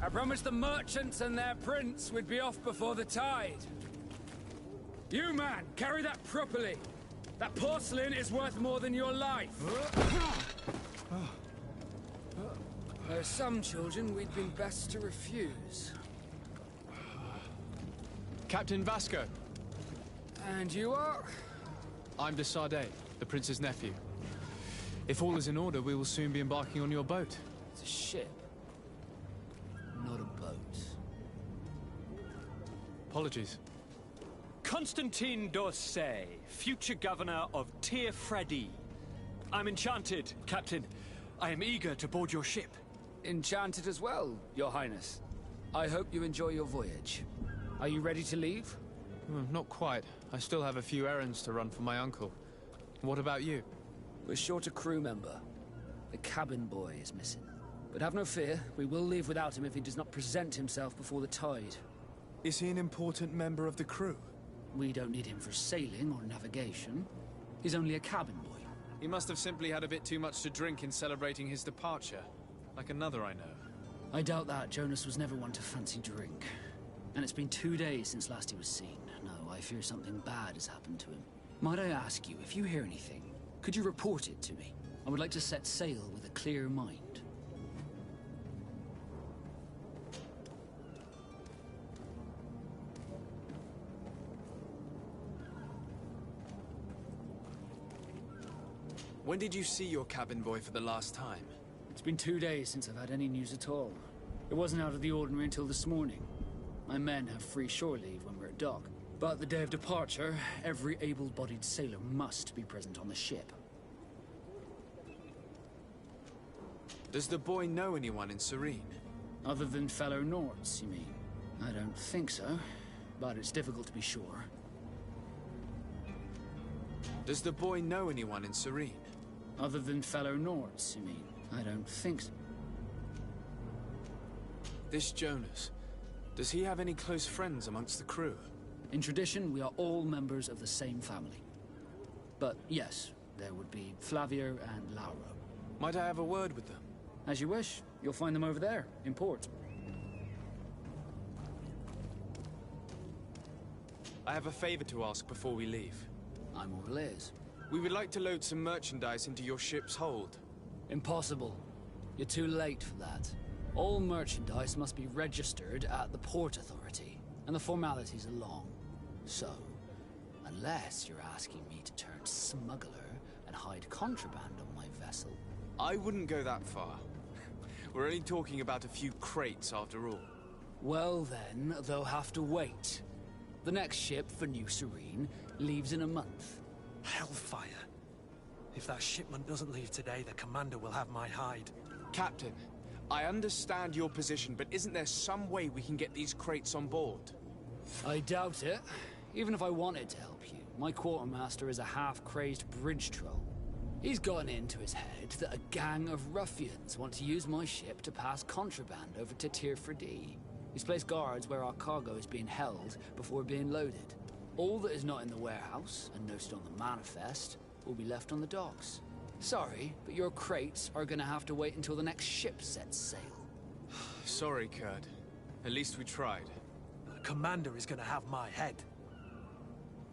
I promised the merchants and their prince we'd be off before the tide. You, man, carry that properly. That porcelain is worth more than your life. There are some children we'd been best to refuse. Captain Vasco. And you are? I'm de Sardet, the prince's nephew. If all is in order, we will soon be embarking on your boat. It's a ship, not a boat. Apologies. Constantine d'Orsay, future governor of Tir-Fredi. I'm enchanted, Captain. I am eager to board your ship. Enchanted as well, Your Highness. I hope you enjoy your voyage. Are you ready to leave? Not quite. I still have a few errands to run for my uncle. What about you? We're short a crew member. The cabin boy is missing. But have no fear, we will leave without him if he does not present himself before the tide. Is he an important member of the crew? We don't need him for sailing or navigation. He's only a cabin boy. He must have simply had a bit too much to drink in celebrating his departure. Like another I know. I doubt that. Jonas was never one to fancy drink. And it's been 2 days since last he was seen. No, I fear something bad has happened to him. Might I ask you, if you hear anything, could you report it to me? I would like to set sail with a clear mind. When did you see your cabin boy for the last time? It's been 2 days since I've had any news at all. It wasn't out of the ordinary until this morning. My men have free shore leave when we're at dock. But the day of departure, every able-bodied sailor must be present on the ship. Does the boy know anyone in Serene? Other than fellow Nords, you mean? I don't think so, but it's difficult to be sure. Does the boy know anyone in Serene? Other than fellow Nords, you mean? I don't think so. This Jonas, does he have any close friends amongst the crew? In tradition, we are all members of the same family. But yes, there would be Flavio and Lauro. Might I have a word with them? As you wish. You'll find them over there, in port. I have a favor to ask before we leave. I'm all ears. We would like to load some merchandise into your ship's hold. Impossible. You're too late for that. All merchandise must be registered at the Port Authority, and the formalities are long. So, unless you're asking me to turn smuggler and hide contraband on my vessel... I wouldn't go that far. We're only talking about a few crates after all. Well then, they'll have to wait. The next ship for New Serene leaves in a month. Hellfire. If that shipment doesn't leave today, the commander will have my hide. Captain, I understand your position, but isn't there some way we can get these crates on board? I doubt it. Even if I wanted to help you, my quartermaster is a half-crazed bridge troll. He's gotten into his head that a gang of ruffians want to use my ship to pass contraband over to Tir-Fredi. He's placed guards where our cargo is being held before being loaded. All that is not in the warehouse, and noted on the manifest, will be left on the docks. Sorry, but your crates are gonna have to wait until the next ship sets sail. Sorry, Kurt. At least we tried. The commander is gonna have my head.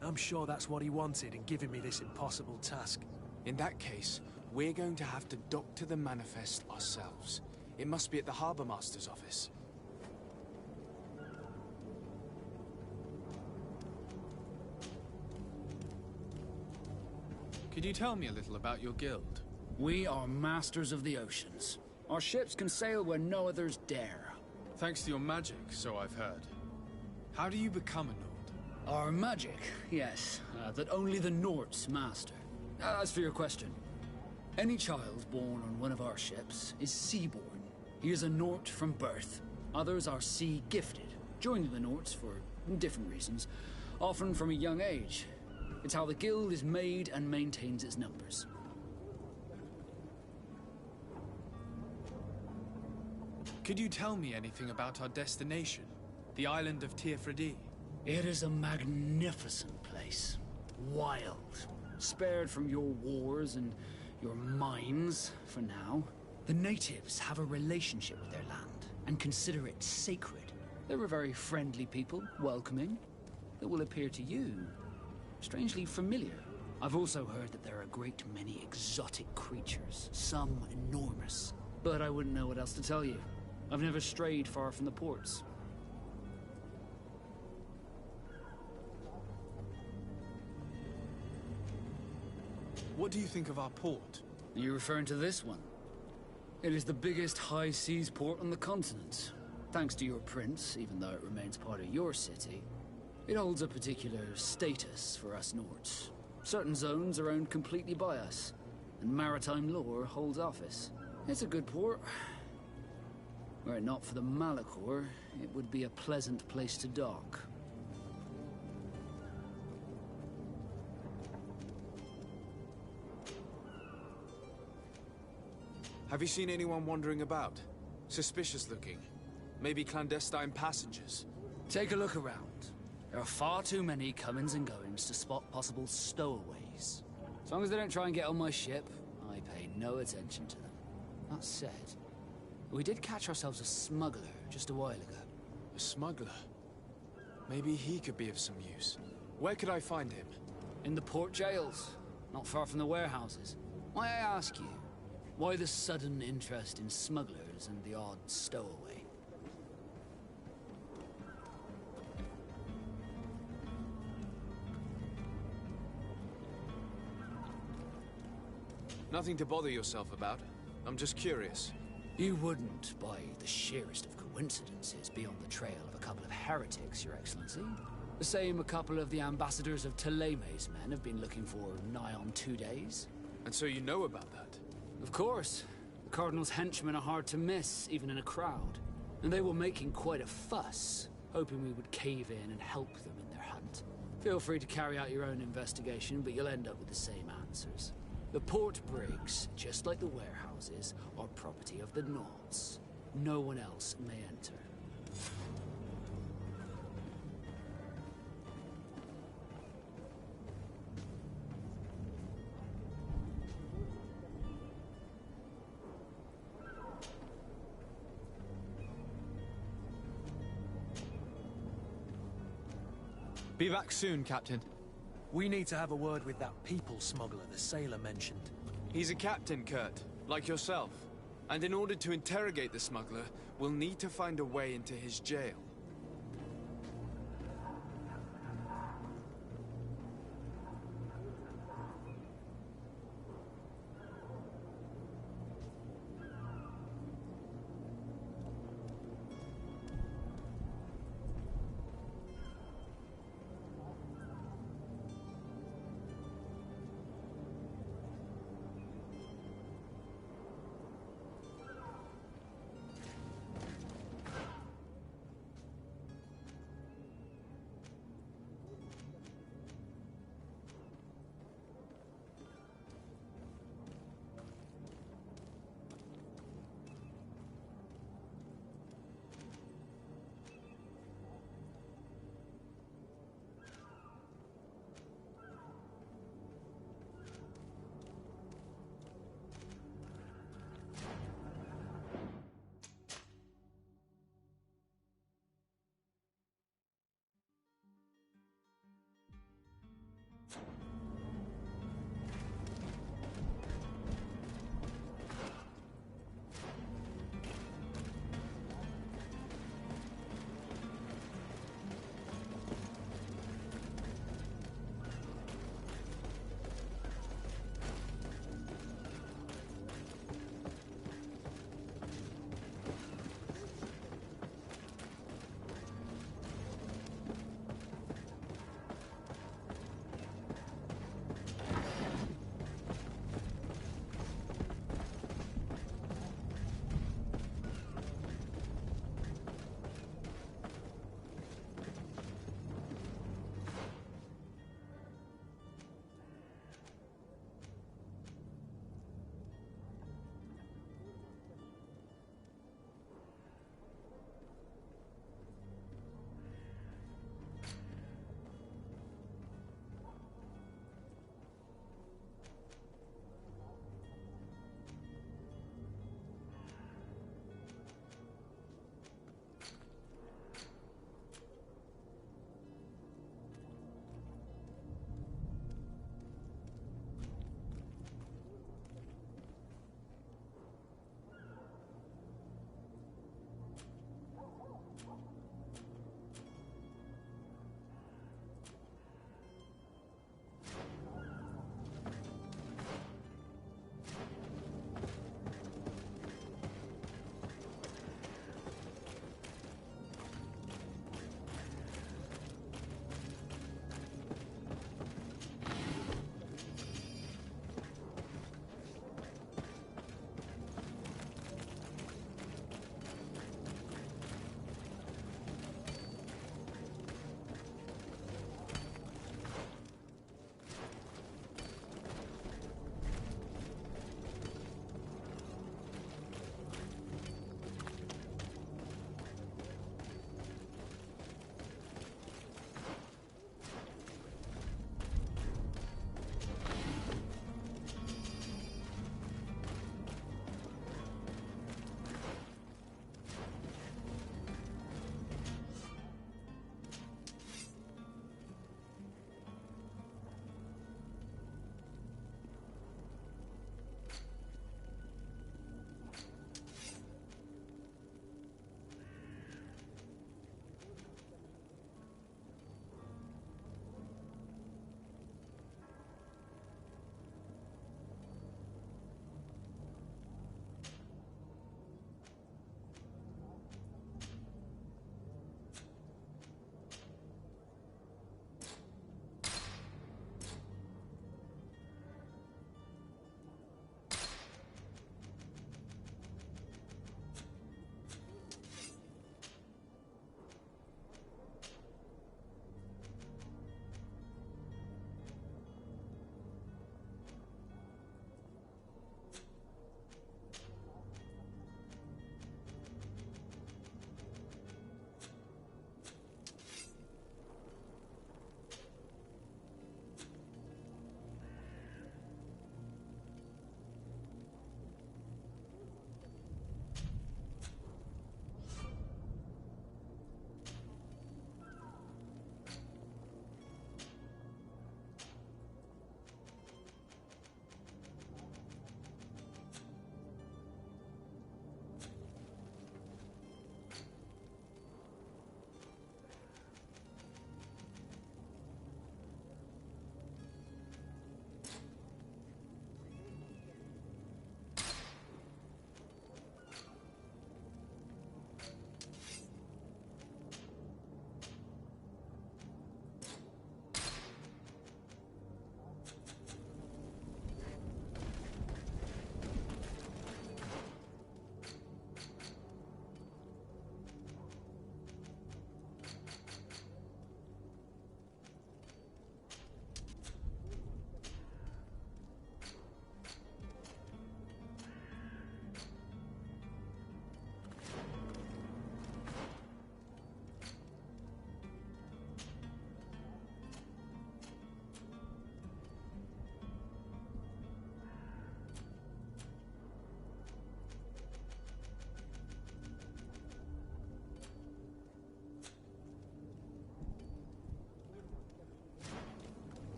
I'm sure that's what he wanted in giving me this impossible task. In that case, we're going to have to dock to the manifest ourselves. It must be at the Harbour Master's office. Could you tell me a little about your guild? We are masters of the oceans. Our ships can sail where no others dare. Thanks to your magic, so I've heard. How do you become a Nord? Our magic, yes, that only the Nords master. As for your question, any child born on one of our ships is sea-born. He is a Nord from birth. Others are sea-gifted, joining the Nords for different reasons, often from a young age. It's how the guild is made and maintains its numbers. Could you tell me anything about our destination? The island of Tir-Fredi? It is a magnificent place. Wild. Spared from your wars and your mines, for now. The natives have a relationship with their land and consider it sacred. They're a very friendly people, welcoming. That will appear to you strangely familiar. I've also heard that there are a great many exotic creatures, some enormous. But I wouldn't know what else to tell you. I've never strayed far from the ports. What do you think of our port? Are you referring to this one? It is the biggest high seas port on the continent. Thanks to your prince, even though it remains part of your city, it holds a particular status for us Nords. Certain zones are owned completely by us, and maritime law holds office. It's a good port. Were it not for the Malachor, it would be a pleasant place to dock. Have you seen anyone wandering about? Suspicious looking. Maybe clandestine passengers? Take a look around. There are far too many comings and goings to spot possible stowaways. As long as they don't try and get on my ship, I pay no attention to them. That said, we did catch ourselves a smuggler just a while ago. A smuggler? Maybe he could be of some use. Where could I find him? In the port jails, not far from the warehouses. May I ask you, why the sudden interest in smugglers and the odd stowaway? Nothing to bother yourself about. I'm just curious. You wouldn't, by the sheerest of coincidences, be on the trail of a couple of heretics, Your Excellency. The same a couple of the ambassadors of Teleme's men have been looking for nigh on 2 days. And so you know about that? Of course. The Cardinal's henchmen are hard to miss, even in a crowd. And they were making quite a fuss, hoping we would cave in and help them in their hunt. Feel free to carry out your own investigation, but you'll end up with the same answers. The port brigs, just like the warehouses, are property of the Nords. No one else may enter. Be back soon, Captain. We need to have a word with that people smuggler the sailor mentioned. He's a captain, Kurt, like yourself. And in order to interrogate the smuggler, we'll need to find a way into his jail.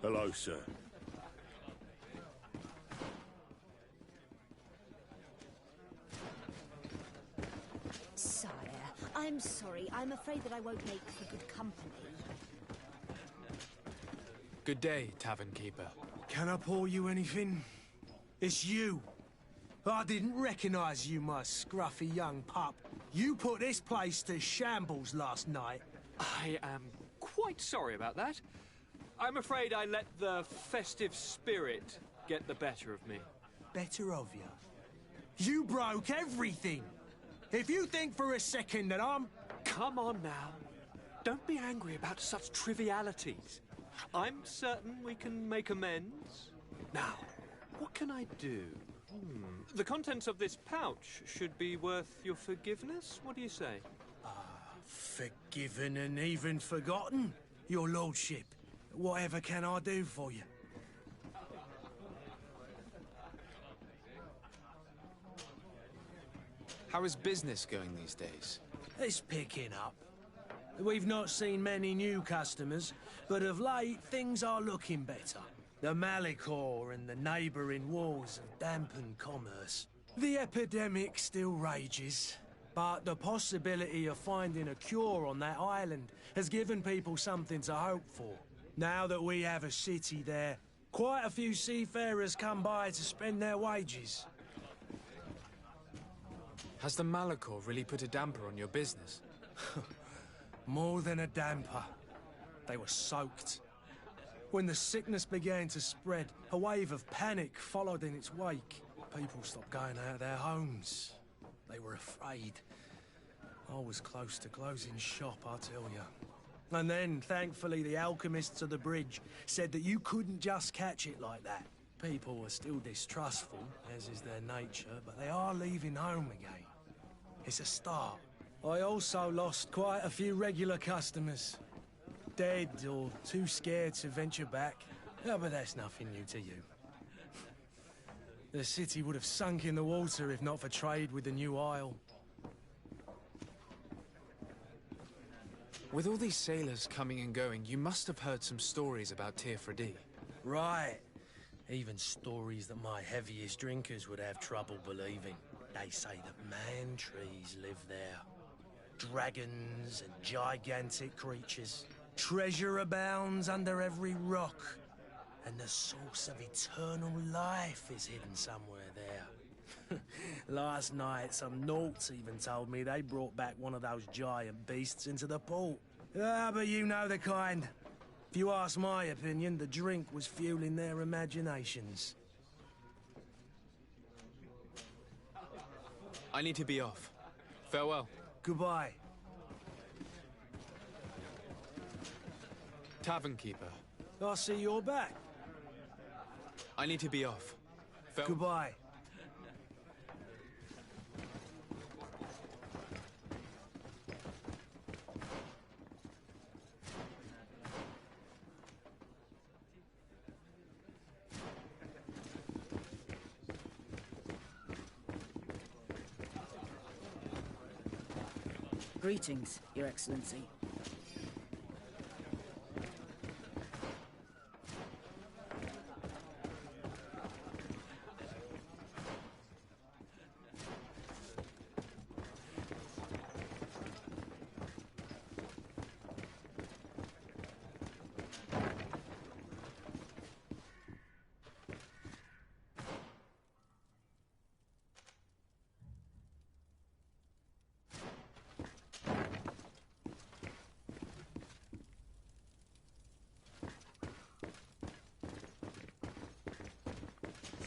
Hello, sir. Sire, I'm sorry. I'm afraid that I won't make for good company. Good day, tavern keeper. Can I pour you anything? It's you. I didn't recognize you, my scruffy young pup. You put this place to shambles last night. I am quite sorry about that. I'm afraid I let the festive spirit get the better of me. Better of you? You broke everything! If you think for a second that I'm... Come on now. Don't be angry about such trivialities. I'm certain we can make amends. Now, what can I do? The contents of this pouch should be worth your forgiveness. What do you say? Forgiven and even forgotten, your lordship. Whatever can I do for you? How is business going these days? It's picking up. We've not seen many new customers, but of late things are looking better. The Malicor and the neighbouring wars have dampened commerce. The epidemic still rages, but the possibility of finding a cure on that island has given people something to hope for. Now that we have a city there, quite a few seafarers come by to spend their wages. Has the Malicor really put a damper on your business? More than a damper. They were soaked. When the sickness began to spread, a wave of panic followed in its wake. People stopped going out of their homes. They were afraid. I was close to closing shop, I tell you. And then, thankfully, the alchemists of the bridge said that you couldn't just catch it like that. People were still distrustful, as is their nature, but they are leaving home again. It's a start. I also lost quite a few regular customers. Dead or too scared to venture back. Oh, but that's nothing new to you. The city would have sunk in the water if not for trade with the new isle. With all these sailors coming and going, you must have heard some stories about Teofredi. Right. Even stories that my heaviest drinkers would have trouble believing. They say that man-trees live there. Dragons and gigantic creatures. Treasure abounds under every rock. And the source of eternal life is hidden somewhere there. Last night, some Nauts even told me they brought back one of those giant beasts into the port. Ah, but you know the kind. If you ask my opinion, the drink was fueling their imaginations. I need to be off. Farewell. Goodbye. Tavern keeper. I see you're back. I need to be off. Goodbye. Greetings, Your Excellency.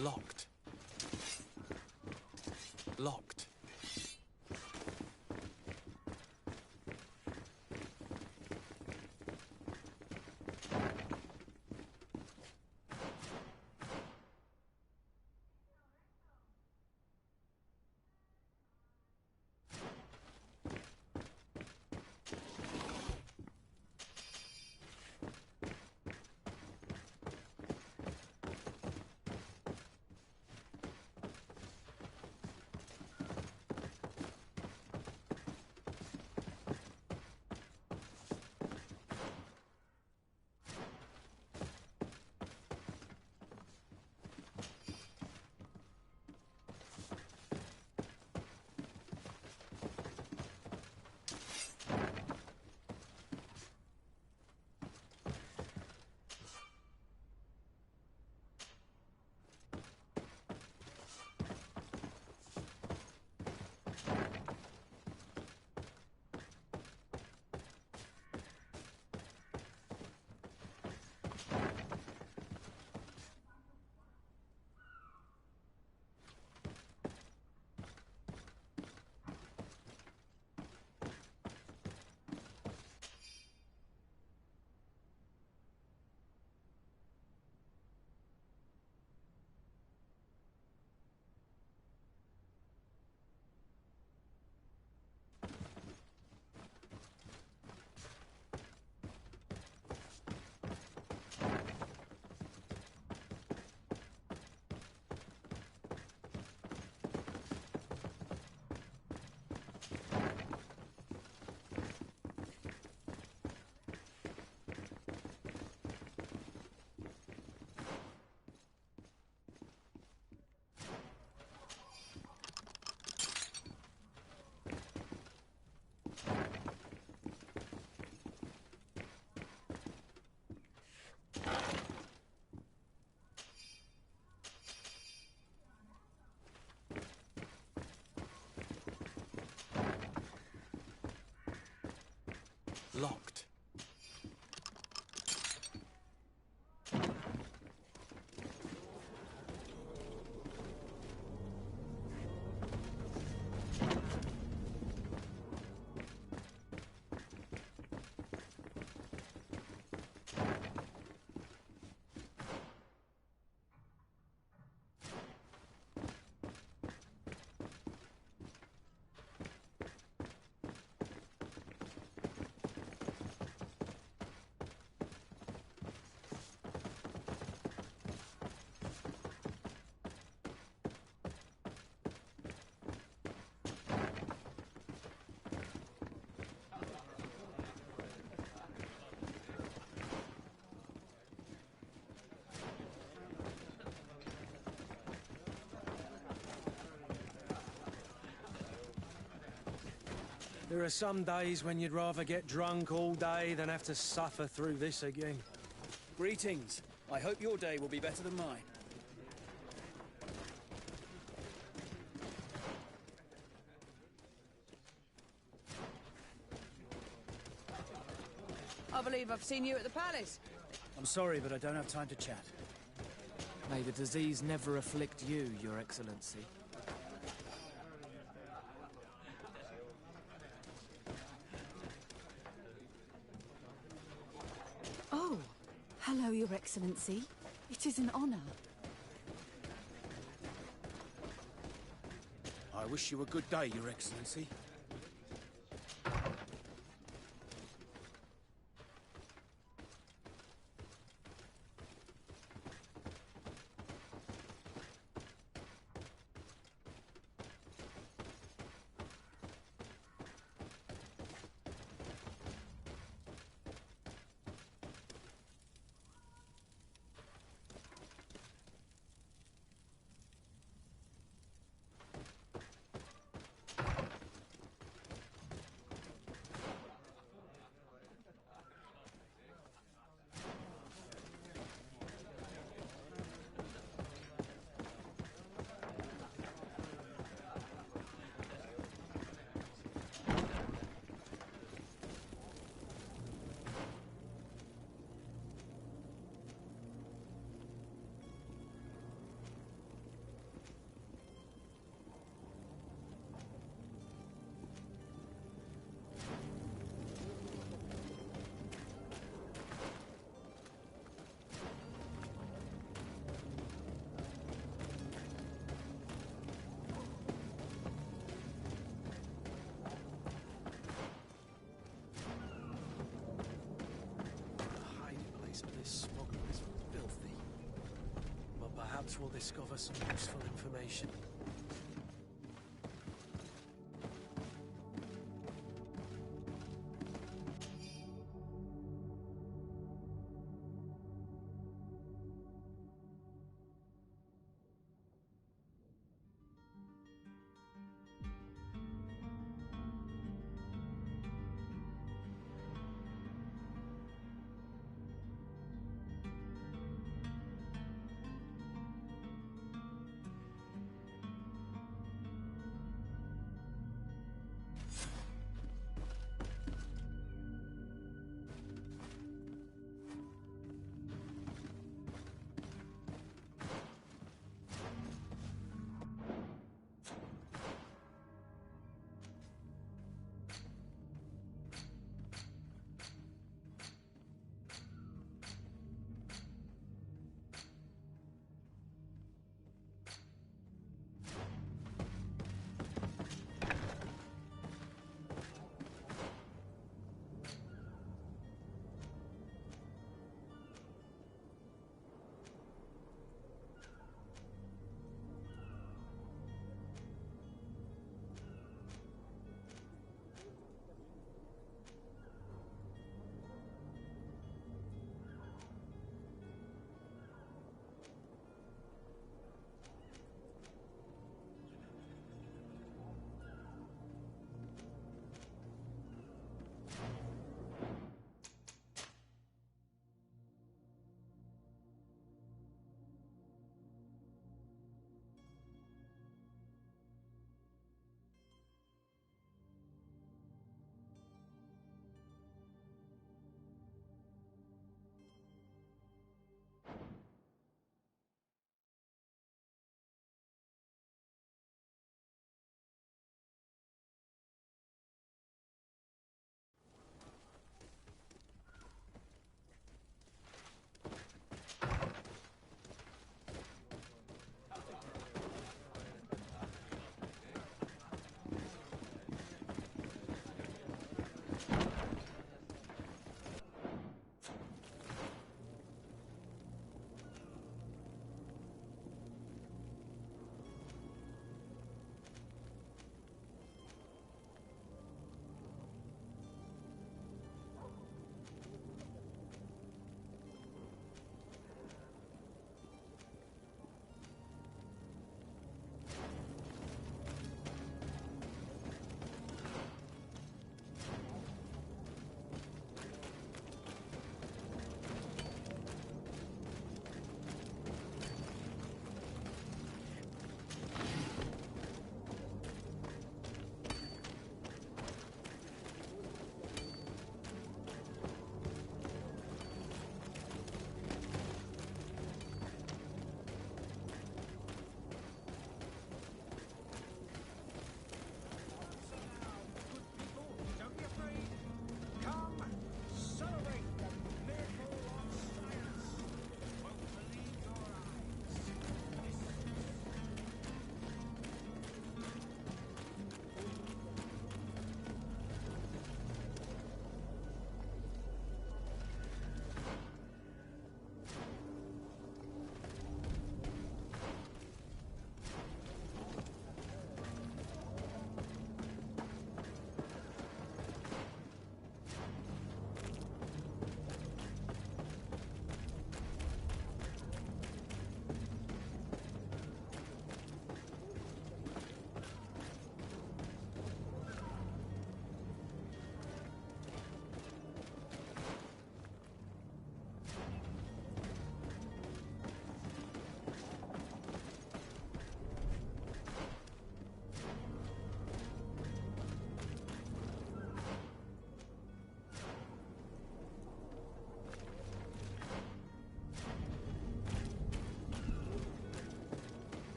Locked. Locked. Locked. There are some days when you'd rather get drunk all day than have to suffer through this again. Greetings. I hope your day will be better than mine. I believe I've seen you at the palace. I'm sorry, but I don't have time to chat. May the disease never afflict you, Your Excellency. Oh, hello, Your Excellency. It is an honor. I wish you a good day, Your Excellency. We'll discover some useful information.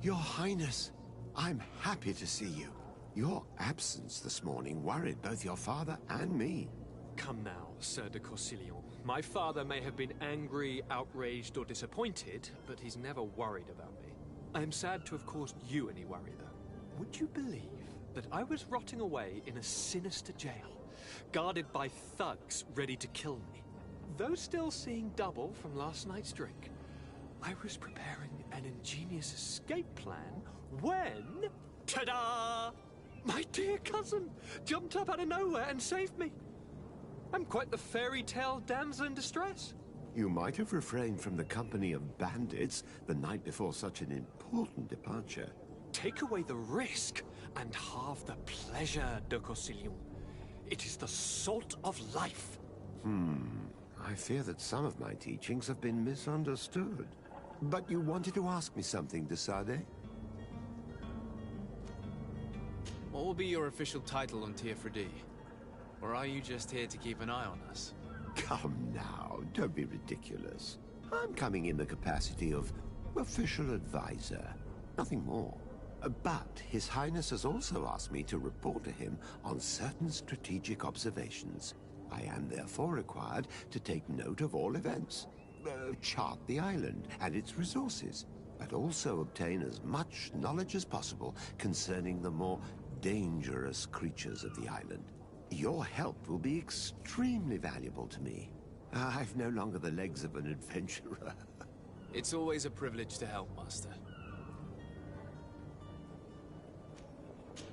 Your Highness, I'm happy to see you. Your absence this morning worried both your father and me. Come now, Sir de Corsilion. My father may have been angry, outraged, or disappointed, but he's never worried about me. I am sad to have caused you any worry, though. Would you believe that I was rotting away in a sinister jail, guarded by thugs ready to kill me? Though still seeing double from last night's drink, I was preparing an ingenious escape plan when... ta-da! My dear cousin jumped up out of nowhere and saved me. I'm quite the fairy tale damsel in distress. You might have refrained from the company of bandits the night before such an important departure. Take away the risk and halve the pleasure, de Corsilion. It is the salt of life. I fear that some of my teachings have been misunderstood. But you wanted to ask me something, de Sade? What will be your official title on Tier-Fredi? Or are you just here to keep an eye on us? Come now, don't be ridiculous. I'm coming in the capacity of official advisor, nothing more. But His Highness has also asked me to report to him on certain strategic observations. I am therefore required to take note of all events, chart the island and its resources, but also obtain as much knowledge as possible concerning the more dangerous creatures of the island. Your help will be extremely valuable to me. I've no longer the legs of an adventurer. It's always a privilege to help, Master.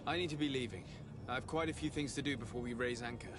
I need to be leaving. I have quite a few things to do before we raise anchor.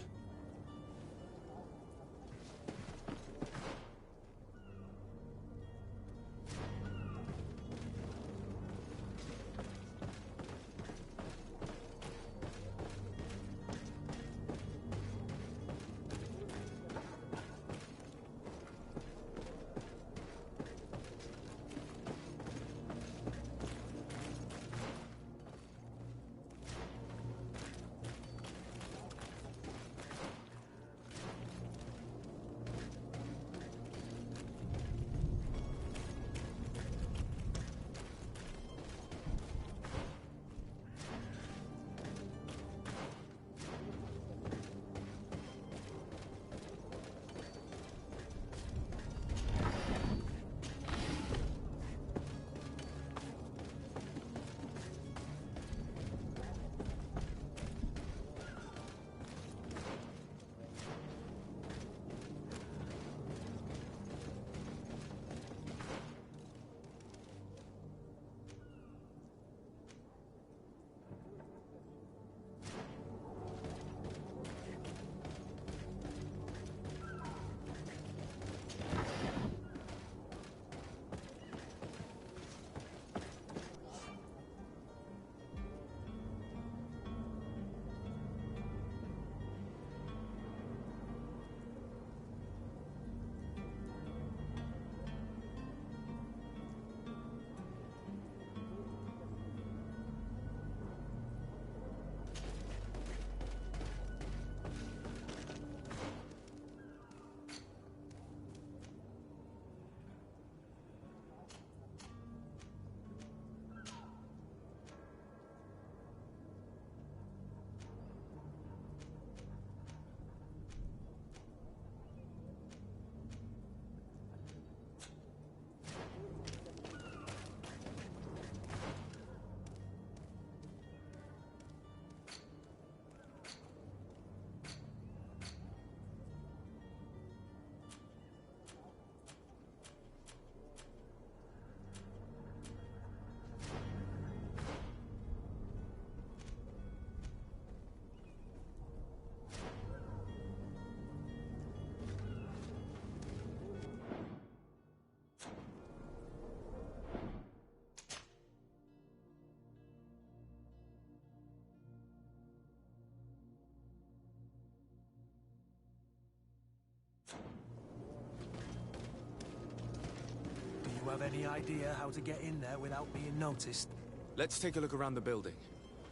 Do you have any idea how to get in there without being noticed? Let's take a look around the building.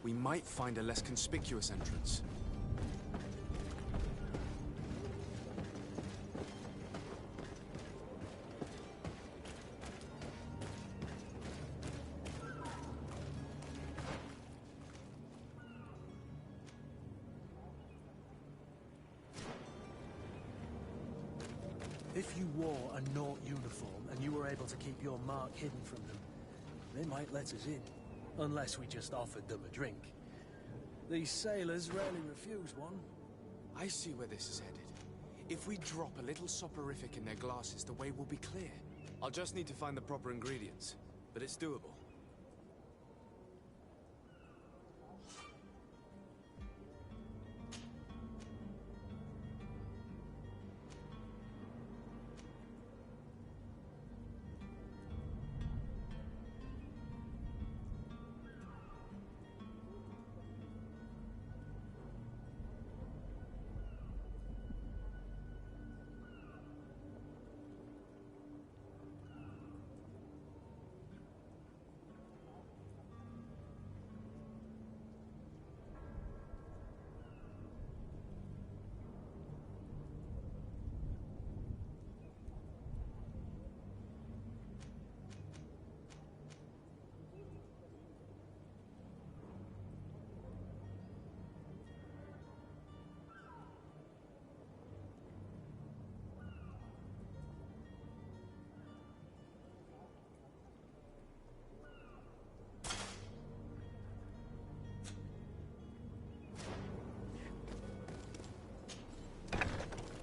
We might find a less conspicuous entrance. If you wore a Naut uniform and you were able to keep your mark hidden from them, they might let us in. Unless we just offered them a drink. These sailors rarely refuse one. I see where this is headed. If we drop a little soporific in their glasses, the way will be clear. I'll just need to find the proper ingredients, but it's doable.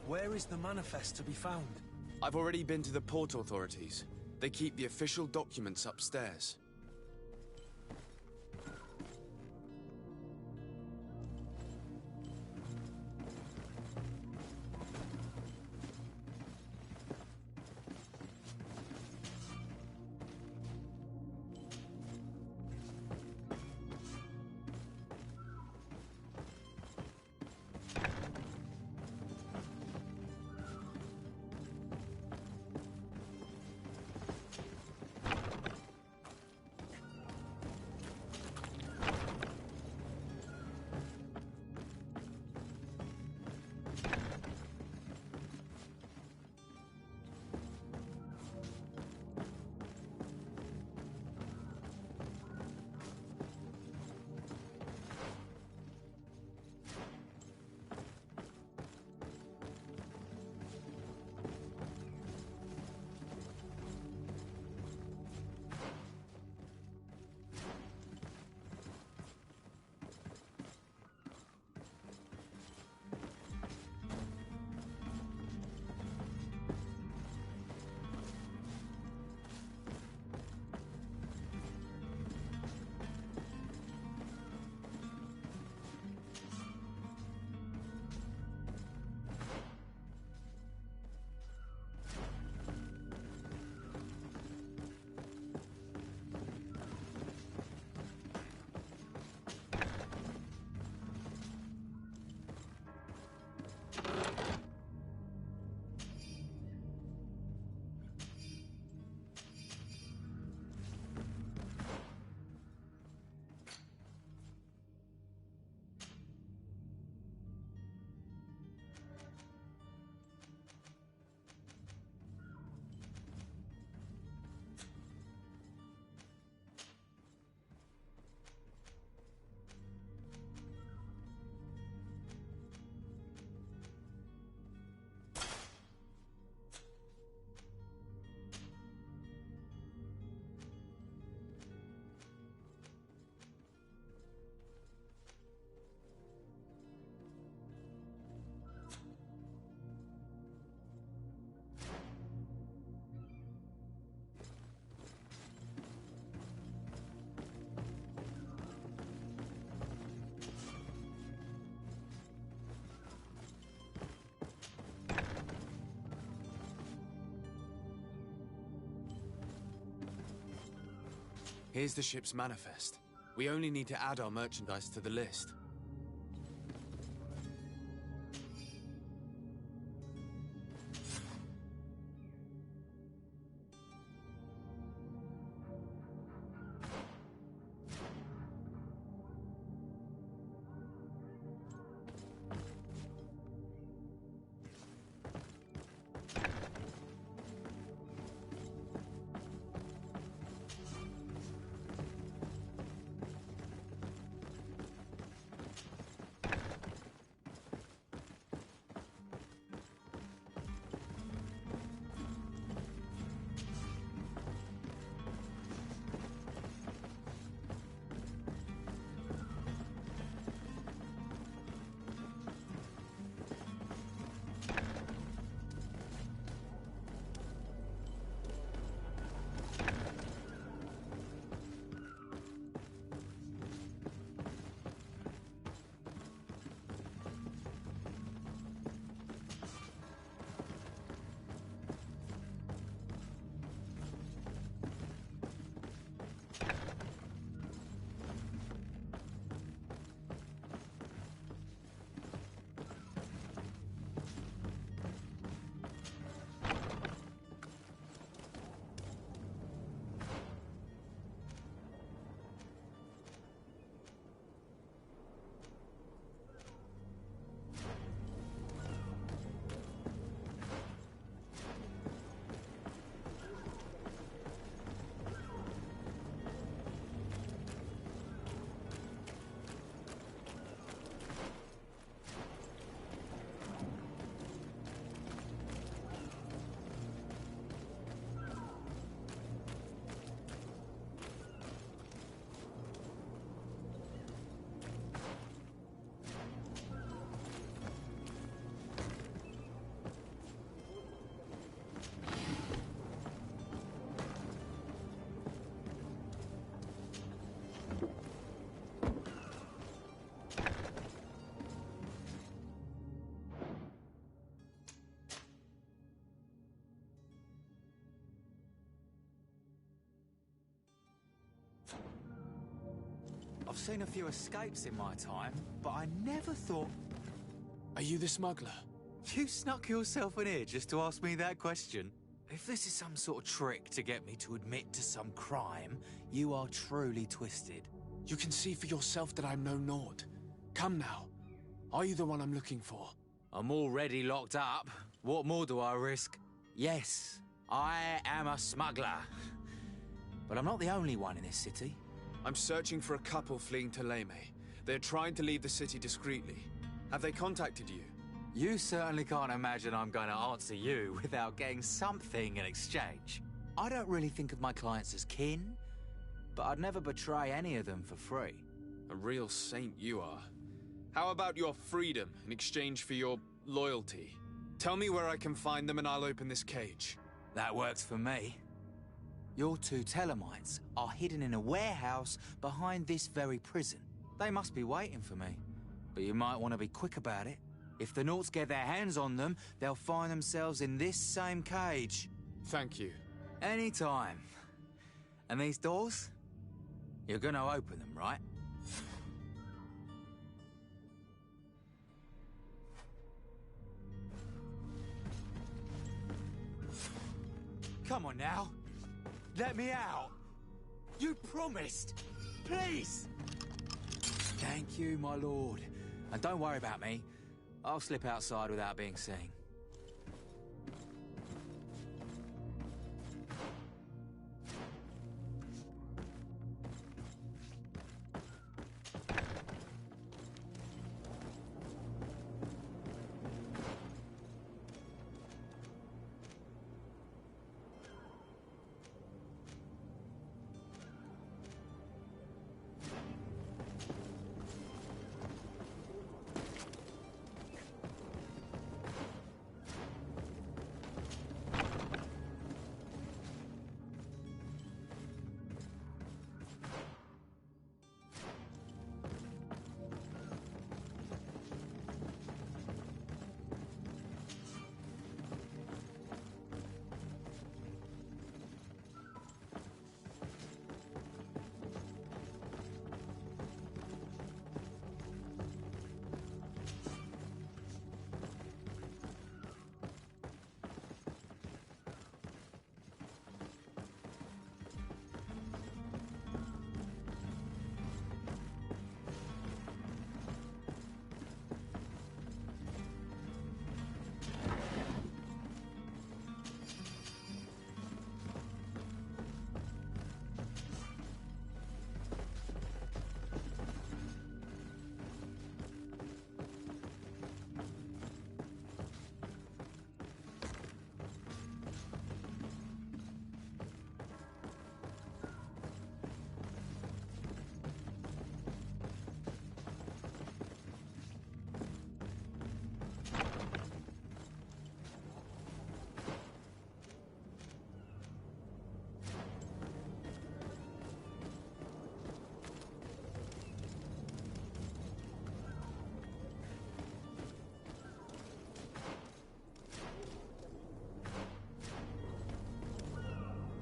Where is the manifest to be found? I've already been to the port authorities. They keep the official documents upstairs. Here's the ship's manifest. We only need to add our merchandise to the list. I've seen a few escapes in my time, but I never thought... Are you the smuggler? You snuck yourself in here just to ask me that question? If this is some sort of trick to get me to admit to some crime, you are truly twisted. You can see for yourself that I'm no Nord. Come now. Are you the one I'm looking for? I'm already locked up. What more do I risk? Yes, I am a smuggler. But I'm not the only one in this city. I'm searching for a couple fleeing to Leme. They're trying to leave the city discreetly. Have they contacted you? You certainly can't imagine I'm going to answer you without getting something in exchange. I don't really think of my clients as kin, but I'd never betray any of them for free. A real saint you are. How about your freedom in exchange for your loyalty? Tell me where I can find them and I'll open this cage. That works for me. Your two Telemites are hidden in a warehouse behind this very prison. They must be waiting for me, but you might want to be quick about it. If the Nauts get their hands on them, they'll find themselves in this same cage. Thank you. Anytime. And these doors? You're gonna open them, right? Come on now. Let me out. You promised. Please. Thank you, my lord. And don't worry about me. I'll slip outside without being seen.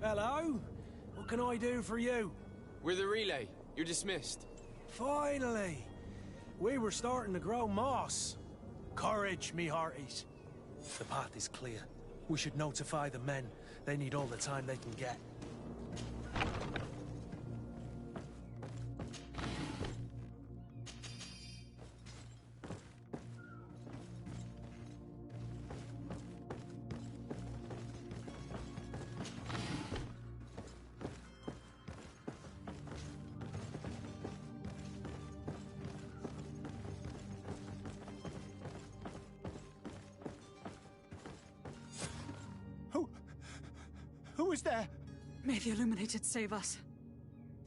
Hello? What can I do for you? We're the relay. You're dismissed. Finally! We were starting to grow moss. Courage, me hearties. The path is clear. We should notify the men. They need all the time they can get. Who is there? May the Illuminated save us.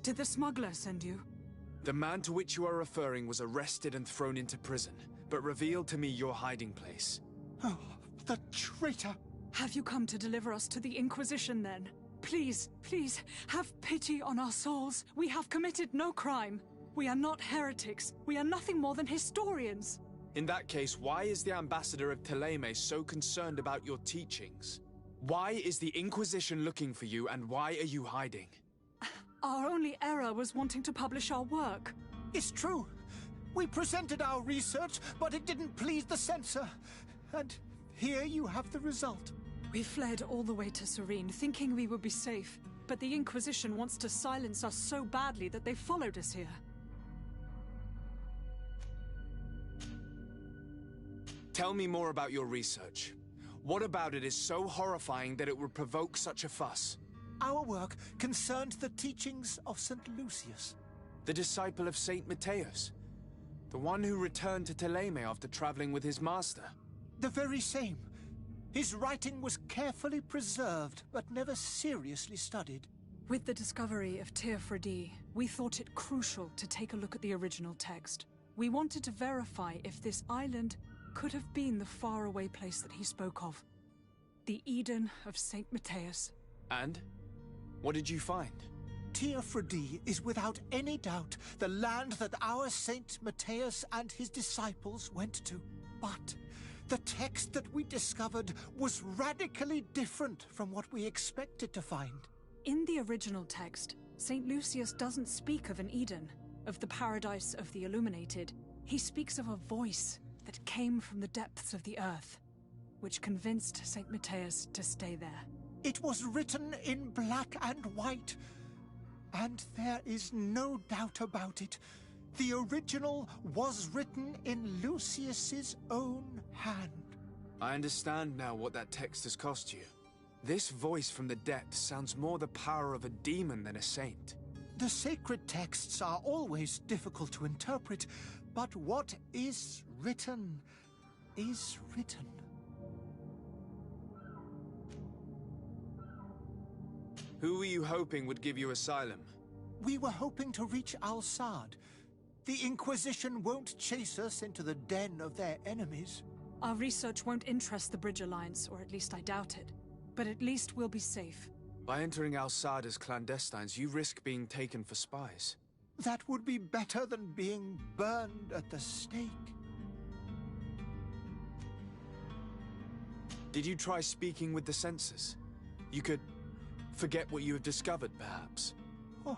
Did the smuggler send you? The man to which you are referring was arrested and thrown into prison, but revealed to me your hiding place. Oh, the traitor! Have you come to deliver us to the Inquisition, then? Please, please, have pity on our souls. We have committed no crime. We are not heretics. We are nothing more than historians. In that case, why is the ambassador of Thélème so concerned about your teachings? Why is the Inquisition looking for you, and why are you hiding? Our only error was wanting to publish our work. It's true. We presented our research, but it didn't please the censor. And here you have the result. We fled all the way to Serene, thinking we would be safe. But the Inquisition wants to silence us so badly that they followed us here. Tell me more about your research. What about it is so horrifying that it would provoke such a fuss? Our work concerned the teachings of St. Lucius. The disciple of Saint Matthias? The one who returned to Teleme after traveling with his master? The very same. His writing was carefully preserved, but never seriously studied. With the discovery of Teofredi, we thought it crucial to take a look at the original text. We wanted to verify if this island could have been the faraway place that he spoke of. The Eden of Saint Matthias. And? What did you find? Teofredi is without any doubt the land that our Saint Matthias and his disciples went to. But the text that we discovered was radically different from what we expected to find. In the original text, St. Lucius doesn't speak of an Eden, of the paradise of the illuminated. He speaks of a voice that came from the depths of the earth, which convinced St. Matthias to stay there. It was written in black and white, and there is no doubt about it. The original was written in Lucius's own hand. I understand now what that text has cost you. This voice from the depths sounds more the power of a demon than a saint. The sacred texts are always difficult to interpret, but what is written is written. Who were you hoping would give you asylum? We were hoping to reach Al-Sad. The Inquisition won't chase us into the den of their enemies. Our research won't interest the Bridge Alliance, or at least I doubt it. But at least we'll be safe. By entering Al-Sad as clandestines, you risk being taken for spies. That would be better than being burned at the stake. Did you try speaking with the censors? You could forget what you have discovered, perhaps. Oh,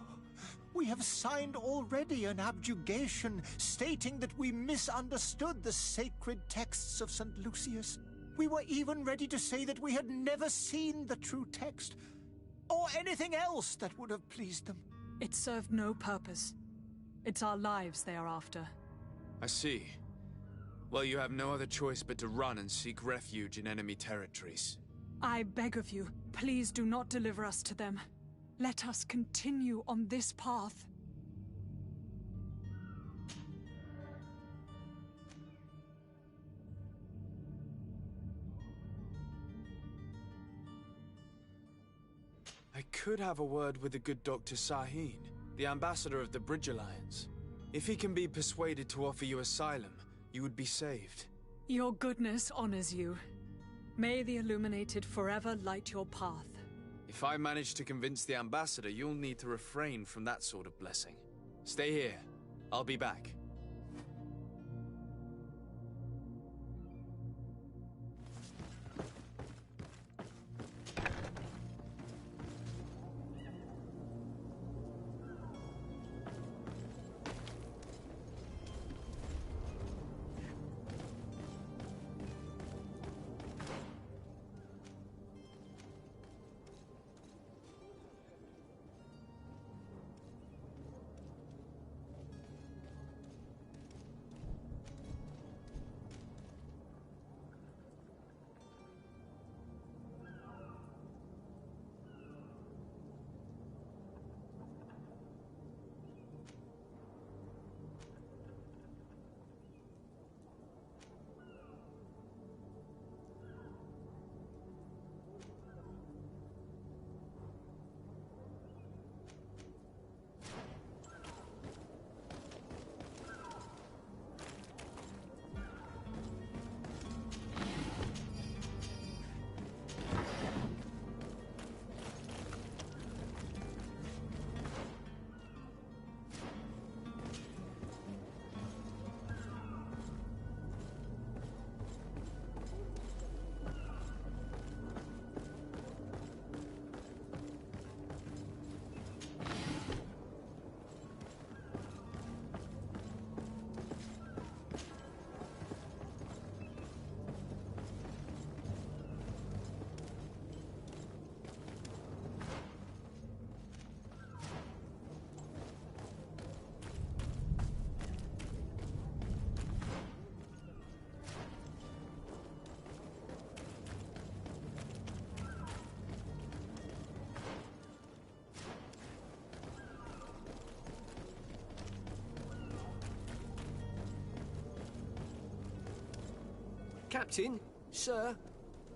we have signed already an abjugation stating that we misunderstood the sacred texts of St. Lucius. We were even ready to say that we had never seen the true text, or anything else that would have pleased them. It served no purpose. It's our lives they are after. I see. Well, you have no other choice but to run and seek refuge in enemy territories. I beg of you, please do not deliver us to them. Let us continue on this path. I could have a word with the good Dr. Sahin, the ambassador of the Bridge Alliance. If he can be persuaded to offer you asylum, you would be saved. Your goodness honors you. May the Illuminated forever light your path. If I manage to convince the ambassador, you'll need to refrain from that sort of blessing. Stay here. I'll be back. Captain, sir,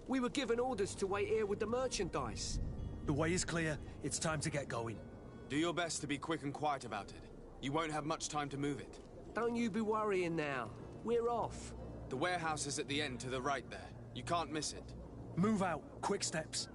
we were given orders to wait here with the merchandise. The way is clear. It's time to get going. Do your best to be quick and quiet about it. You won't have much time to move it. Don't you be worrying now. We're off. The warehouse is at the end to the right there. You can't miss it. Move out. Quick steps.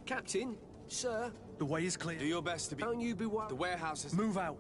Captain, sir. The way is clear. Do your best to be... Don't you be worried. The warehouse is... Move out.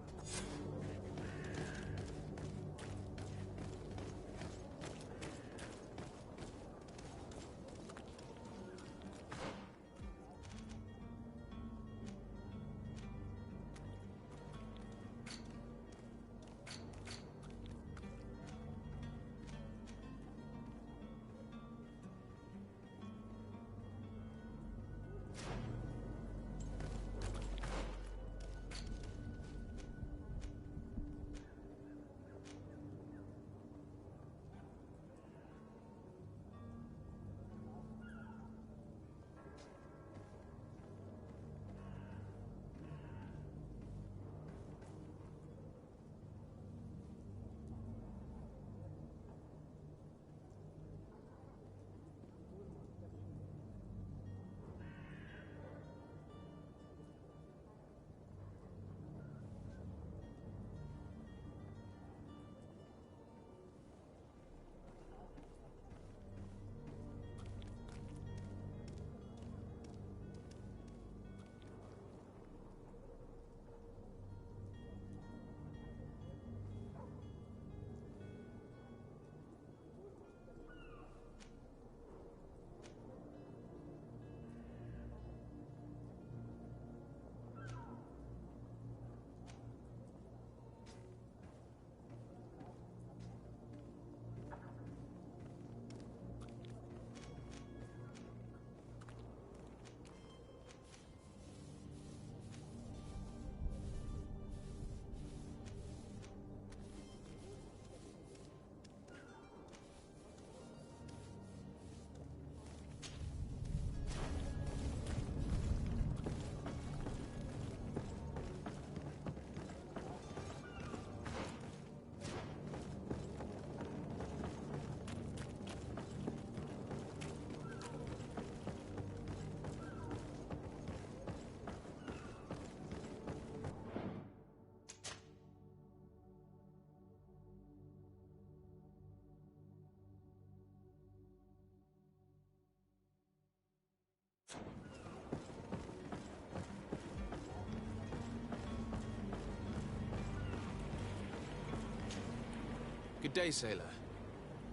Good day, sailor.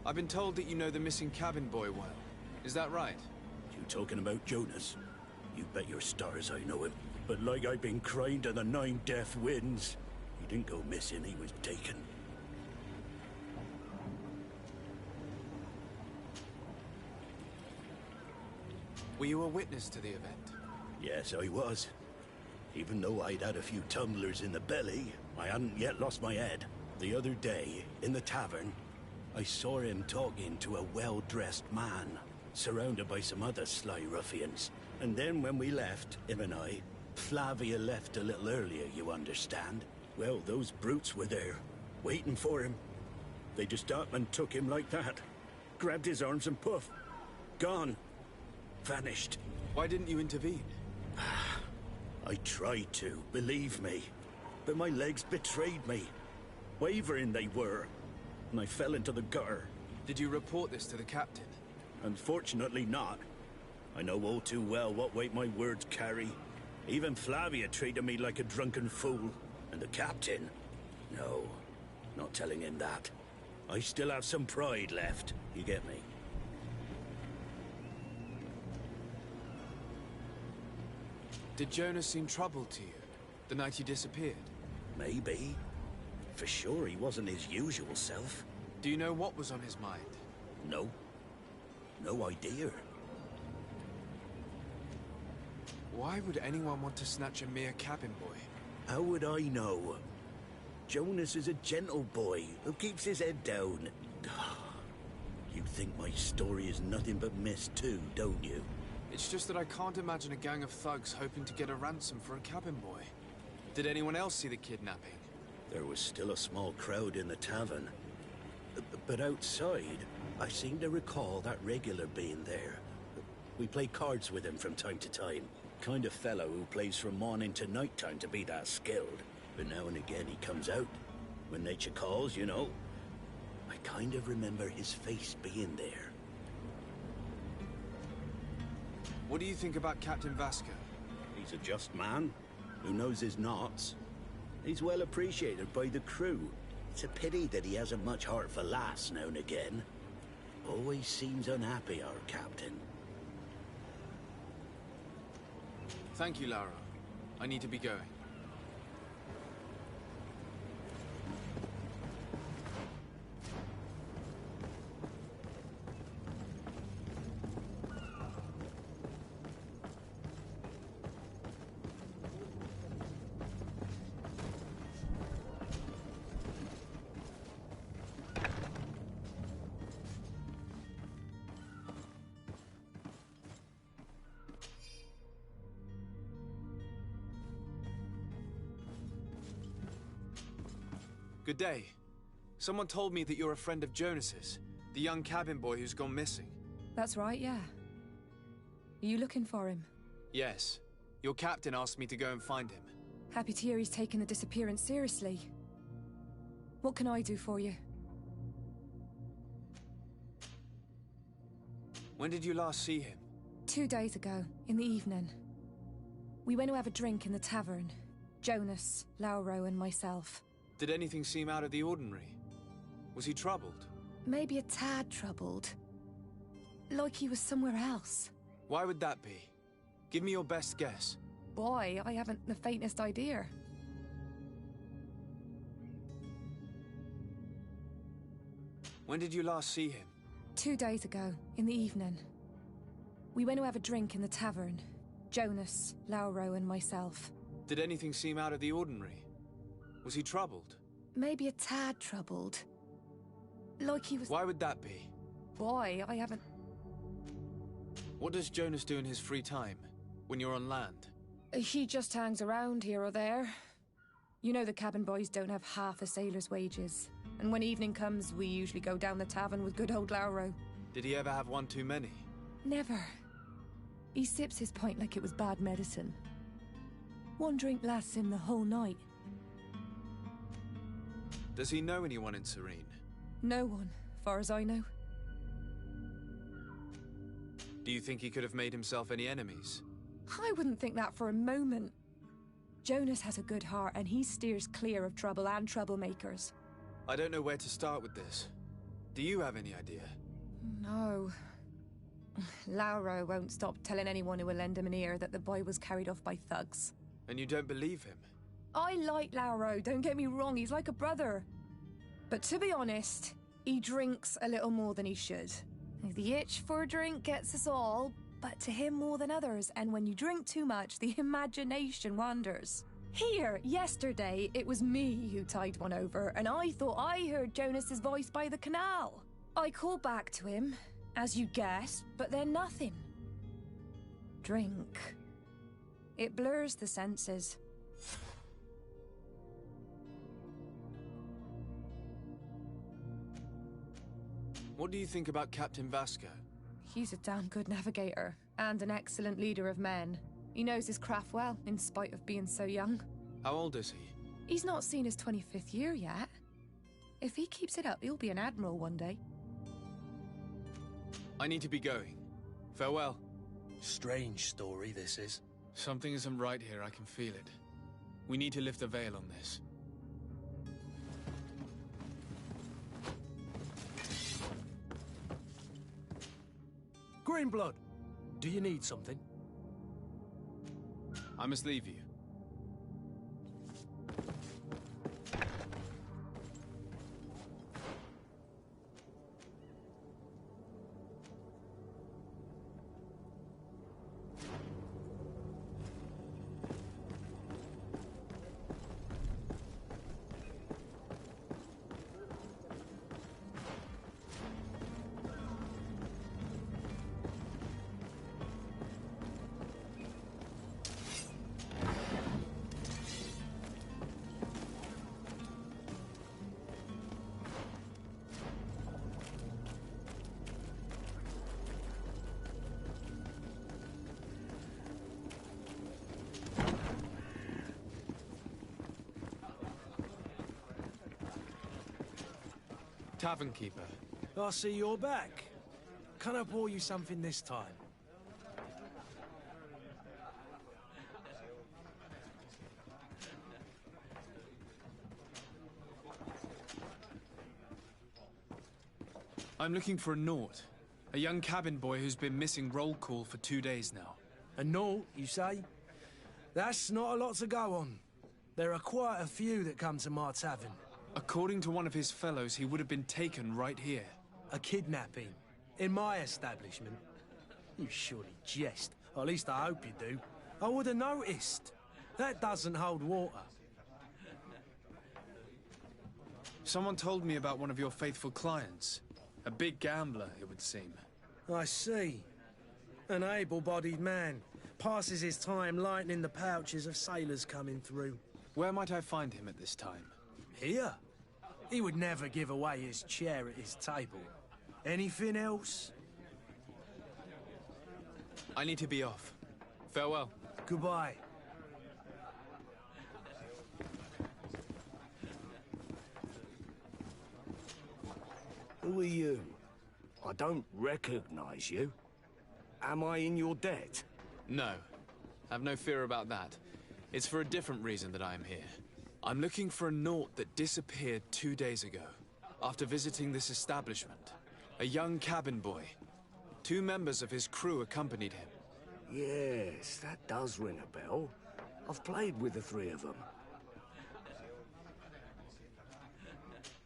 I've been told that you know the missing cabin boy well. Is that right? You talking about Jonas? You bet your stars I know him. But like I've been crying to the 9 death winds, he didn't go missing, he was taken. Were you a witness to the event? Yes, I was. Even though I'd had a few tumblers in the belly, I hadn't yet lost my head. The other day, in the tavern, I saw him talking to a well-dressed man, surrounded by some other sly ruffians. And then when we left, him and I, Flavia left a little earlier, you understand. Well, those brutes were there, waiting for him. They just up and took him like that. Grabbed his arms and poof. Gone. Vanished. Why didn't you intervene? I tried to, believe me. But my legs betrayed me. Wavering they were. And I fell into the gutter. Did you report this to the captain? Unfortunately not. I know all too well what weight my words carry. Even Flavia treated me like a drunken fool. And the captain? No, not telling him that. I still have some pride left, you get me? Did Jonas seem troubled to you, the night he disappeared? Maybe. For sure he wasn't his usual self. Do you know what was on his mind? No. No idea. Why would anyone want to snatch a mere cabin boy? How would I know? Jonas is a gentle boy who keeps his head down. You think my story is nothing but mist too, don't you? It's just that I can't imagine a gang of thugs hoping to get a ransom for a cabin boy. Did anyone else see the kidnapping? There was still a small crowd in the tavern. But outside, I seem to recall that regular being there. We play cards with him from time to time. Kind of fellow who plays from morning to night time to be that skilled. But now and again he comes out. When nature calls, you know. I kind of remember his face being there. What do you think about Captain Vasco? He's a just man who knows his knots. He's well appreciated by the crew. It's a pity that he hasn't much heart for laughs now and again. Always seems unhappy, our captain. Thank you, Lara. I need to be going. Good day. Someone told me that you're a friend of Jonas's, the young cabin boy who's gone missing. That's right, yeah. Are you looking for him? Yes. Your captain asked me to go and find him. Happy to hear he's taken the disappearance seriously. What can I do for you? When did you last see him? 2 days ago, in the evening. We went to have a drink in the tavern. Jonas, Lauro and myself. Did anything seem out of the ordinary? Was he troubled? Maybe a tad troubled. Like he was somewhere else. Why would that be? Give me your best guess. Boy, I haven't the faintest idea. When did you last see him? 2 days ago, in the evening. We went to have a drink in the tavern. Jonas, Lauro and myself. Did anything seem out of the ordinary? Was he troubled? Maybe a tad troubled. Like he was... Why would that be? Boy, I haven't... What does Jonas do in his free time, when you're on land? He just hangs around here or there. You know the cabin boys don't have half a sailor's wages. And when evening comes, we usually go down the tavern with good old Lauro. Did he ever have one too many? Never. He sips his pint like it was bad medicine. One drink lasts him the whole night. Does he know anyone in Serene? No one, far as I know. Do you think he could have made himself any enemies? I wouldn't think that for a moment. Jonas has a good heart and he steers clear of trouble and troublemakers. I don't know where to start with this. Do you have any idea? No. Lauro won't stop telling anyone who will lend him an ear that the boy was carried off by thugs. And you don't believe him? I like Lauro, don't get me wrong, he's like a brother. But to be honest, he drinks a little more than he should. The itch for a drink gets us all, but to him more than others, and when you drink too much, the imagination wanders. Here, yesterday, it was me who tied one over, and I thought I heard Jonas's voice by the canal. I called back to him, as you guessed, but then nothing. Drink. It blurs the senses. What do you think about Captain Vasco? He's a damn good navigator, and an excellent leader of men. He knows his craft well, in spite of being so young. How old is he? He's not seen his 25th year yet. If he keeps it up, he'll be an admiral one day. I need to be going. Farewell. Strange story, this is. Something isn't right here, I can feel it. We need to lift the veil on this. Greenblood, do you need something? I must leave you. Tavern keeper. I see you're back. Can I pour you something this time? I'm looking for a Naut. A young cabin boy who's been missing roll call for 2 days now. A Naut, you say? That's not a lot to go on. There are quite a few that come to my tavern. According to one of his fellows, he would have been taken right here. A kidnapping? In my establishment? You surely jest. Or at least I hope you do. I would have noticed. That doesn't hold water. Someone told me about one of your faithful clients. A big gambler, it would seem. I see. An able-bodied man. Passes his time lightening the pouches of sailors coming through. Where might I find him at this time? Here? He would never give away his chair at his table. Anything else? I need to be off. Farewell. Goodbye. Who are you? I don't recognize you. Am I in your debt? No. Have no fear about that. It's for a different reason that I am here. I'm looking for a Naut that disappeared 2 days ago, after visiting this establishment. A young cabin boy. 2 members of his crew accompanied him. Yes, that does ring a bell. I've played with the 3 of them.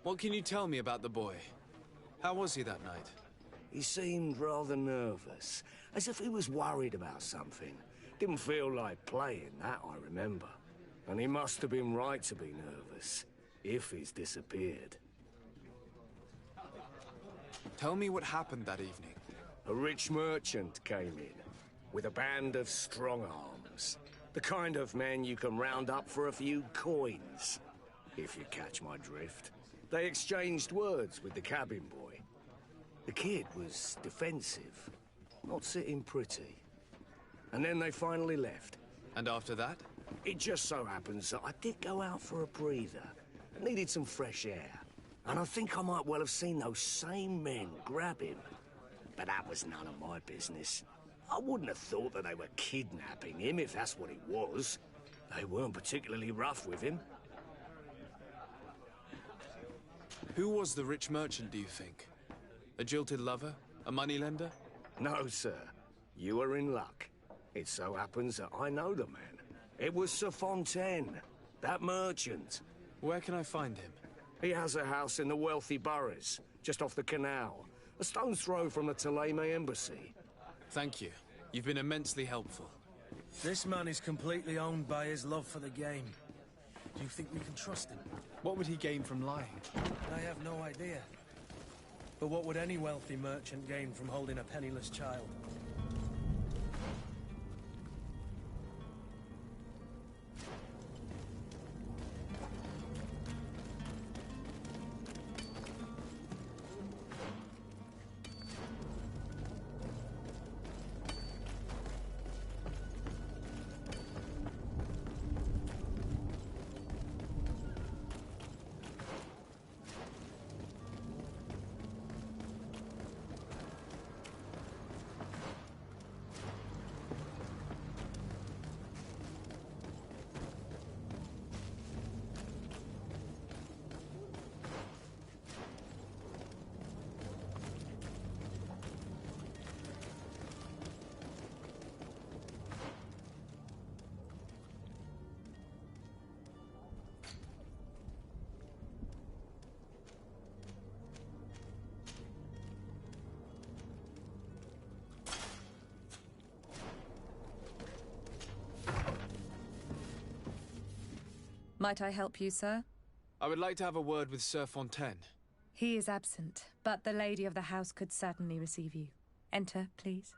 What can you tell me about the boy? How was he that night? He seemed rather nervous, as if he was worried about something. Didn't feel like playing, that I remember. And he must have been right to be nervous, if he's disappeared. Tell me what happened that evening. A rich merchant came in, with a band of strong arms. The kind of men you can round up for a few coins, if you catch my drift. They exchanged words with the cabin boy. The kid was defensive, not sitting pretty. And then they finally left. And after that? It just so happens that I did go out for a breather. I needed some fresh air. And I think I might well have seen those same men grab him. But that was none of my business. I wouldn't have thought that they were kidnapping him, if that's what it was. They weren't particularly rough with him. Who was the rich merchant, do you think? A jilted lover? A moneylender? No, sir. You are in luck. It so happens that I know the man. It was Sir Fontaine, that merchant. Where can I find him? He has a house in the wealthy boroughs, just off the canal. A stone's throw from the Thélème embassy. Thank you. You've been immensely helpful. This man is completely owned by his love for the game. Do you think we can trust him? What would he gain from lying? I have no idea. But what would any wealthy merchant gain from holding a penniless child? Might I help you, sir? I would like to have a word with Sir Fontaine. He is absent, but the lady of the house could certainly receive you. Enter, please.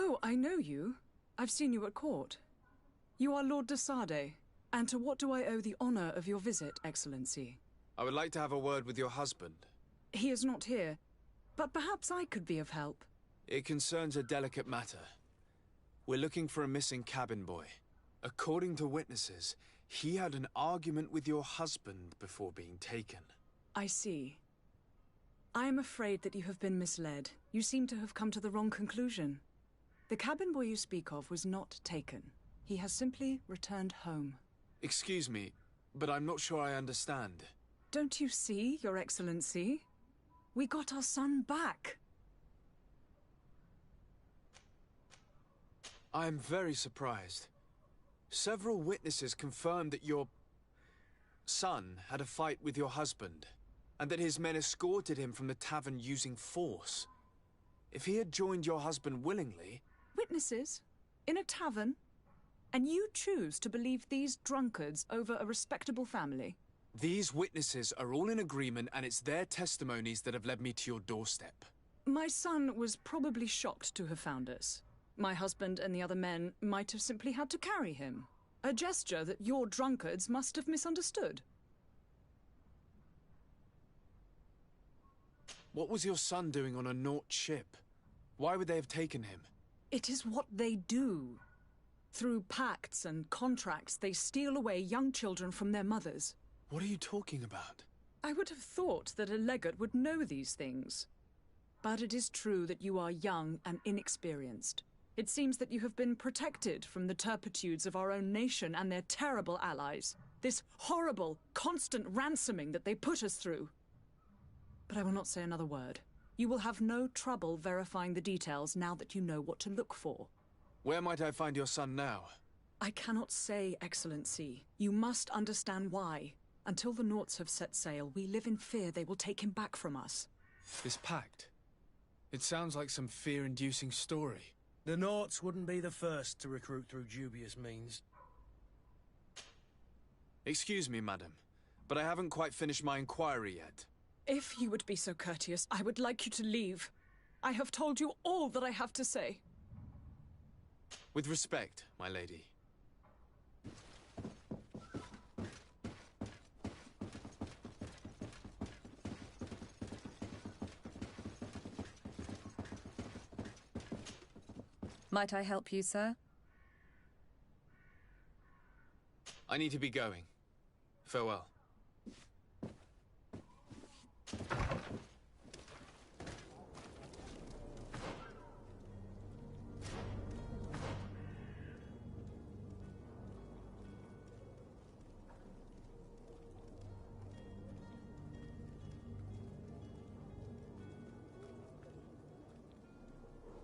Oh, I know you. I've seen you at court. You are Lord de Sade. And to what do I owe the honor of your visit, Excellency? I would like to have a word with your husband. He is not here, but perhaps I could be of help. It concerns a delicate matter. We're looking for a missing cabin boy. According to witnesses, he had an argument with your husband before being taken. I see. I am afraid that you have been misled. You seem to have come to the wrong conclusion. The cabin boy you speak of was not taken. He has simply returned home. Excuse me, but I'm not sure I understand. Don't you see, Your Excellency? We got our son back. I am very surprised. Several witnesses confirmed that your son had a fight with your husband, and that his men escorted him from the tavern using force. If he had joined your husband willingly... Witnesses? In a tavern? And you choose to believe these drunkards over a respectable family? These witnesses are all in agreement, and it's their testimonies that have led me to your doorstep. My son was probably shocked to have found us. My husband and the other men might have simply had to carry him. A gesture that your drunkards must have misunderstood. What was your son doing on a Naut ship? Why would they have taken him? It is what they do. Through pacts and contracts, they steal away young children from their mothers. What are you talking about? I would have thought that a legate would know these things. But it is true that you are young and inexperienced. It seems that you have been protected from the turpitudes of our own nation and their terrible allies. This horrible, constant ransoming that they put us through. But I will not say another word. You will have no trouble verifying the details now that you know what to look for. Where might I find your son now? I cannot say, Excellency. You must understand why. Until the Nauts have set sail, we live in fear they will take him back from us. This pact? It sounds like some fear-inducing story. The Nauts wouldn't be the first to recruit through dubious means. Excuse me, madam, but I haven't quite finished my inquiry yet. If you would be so courteous, I would like you to leave. I have told you all that I have to say. With respect, my lady. Might I help you, sir? I need to be going. Farewell.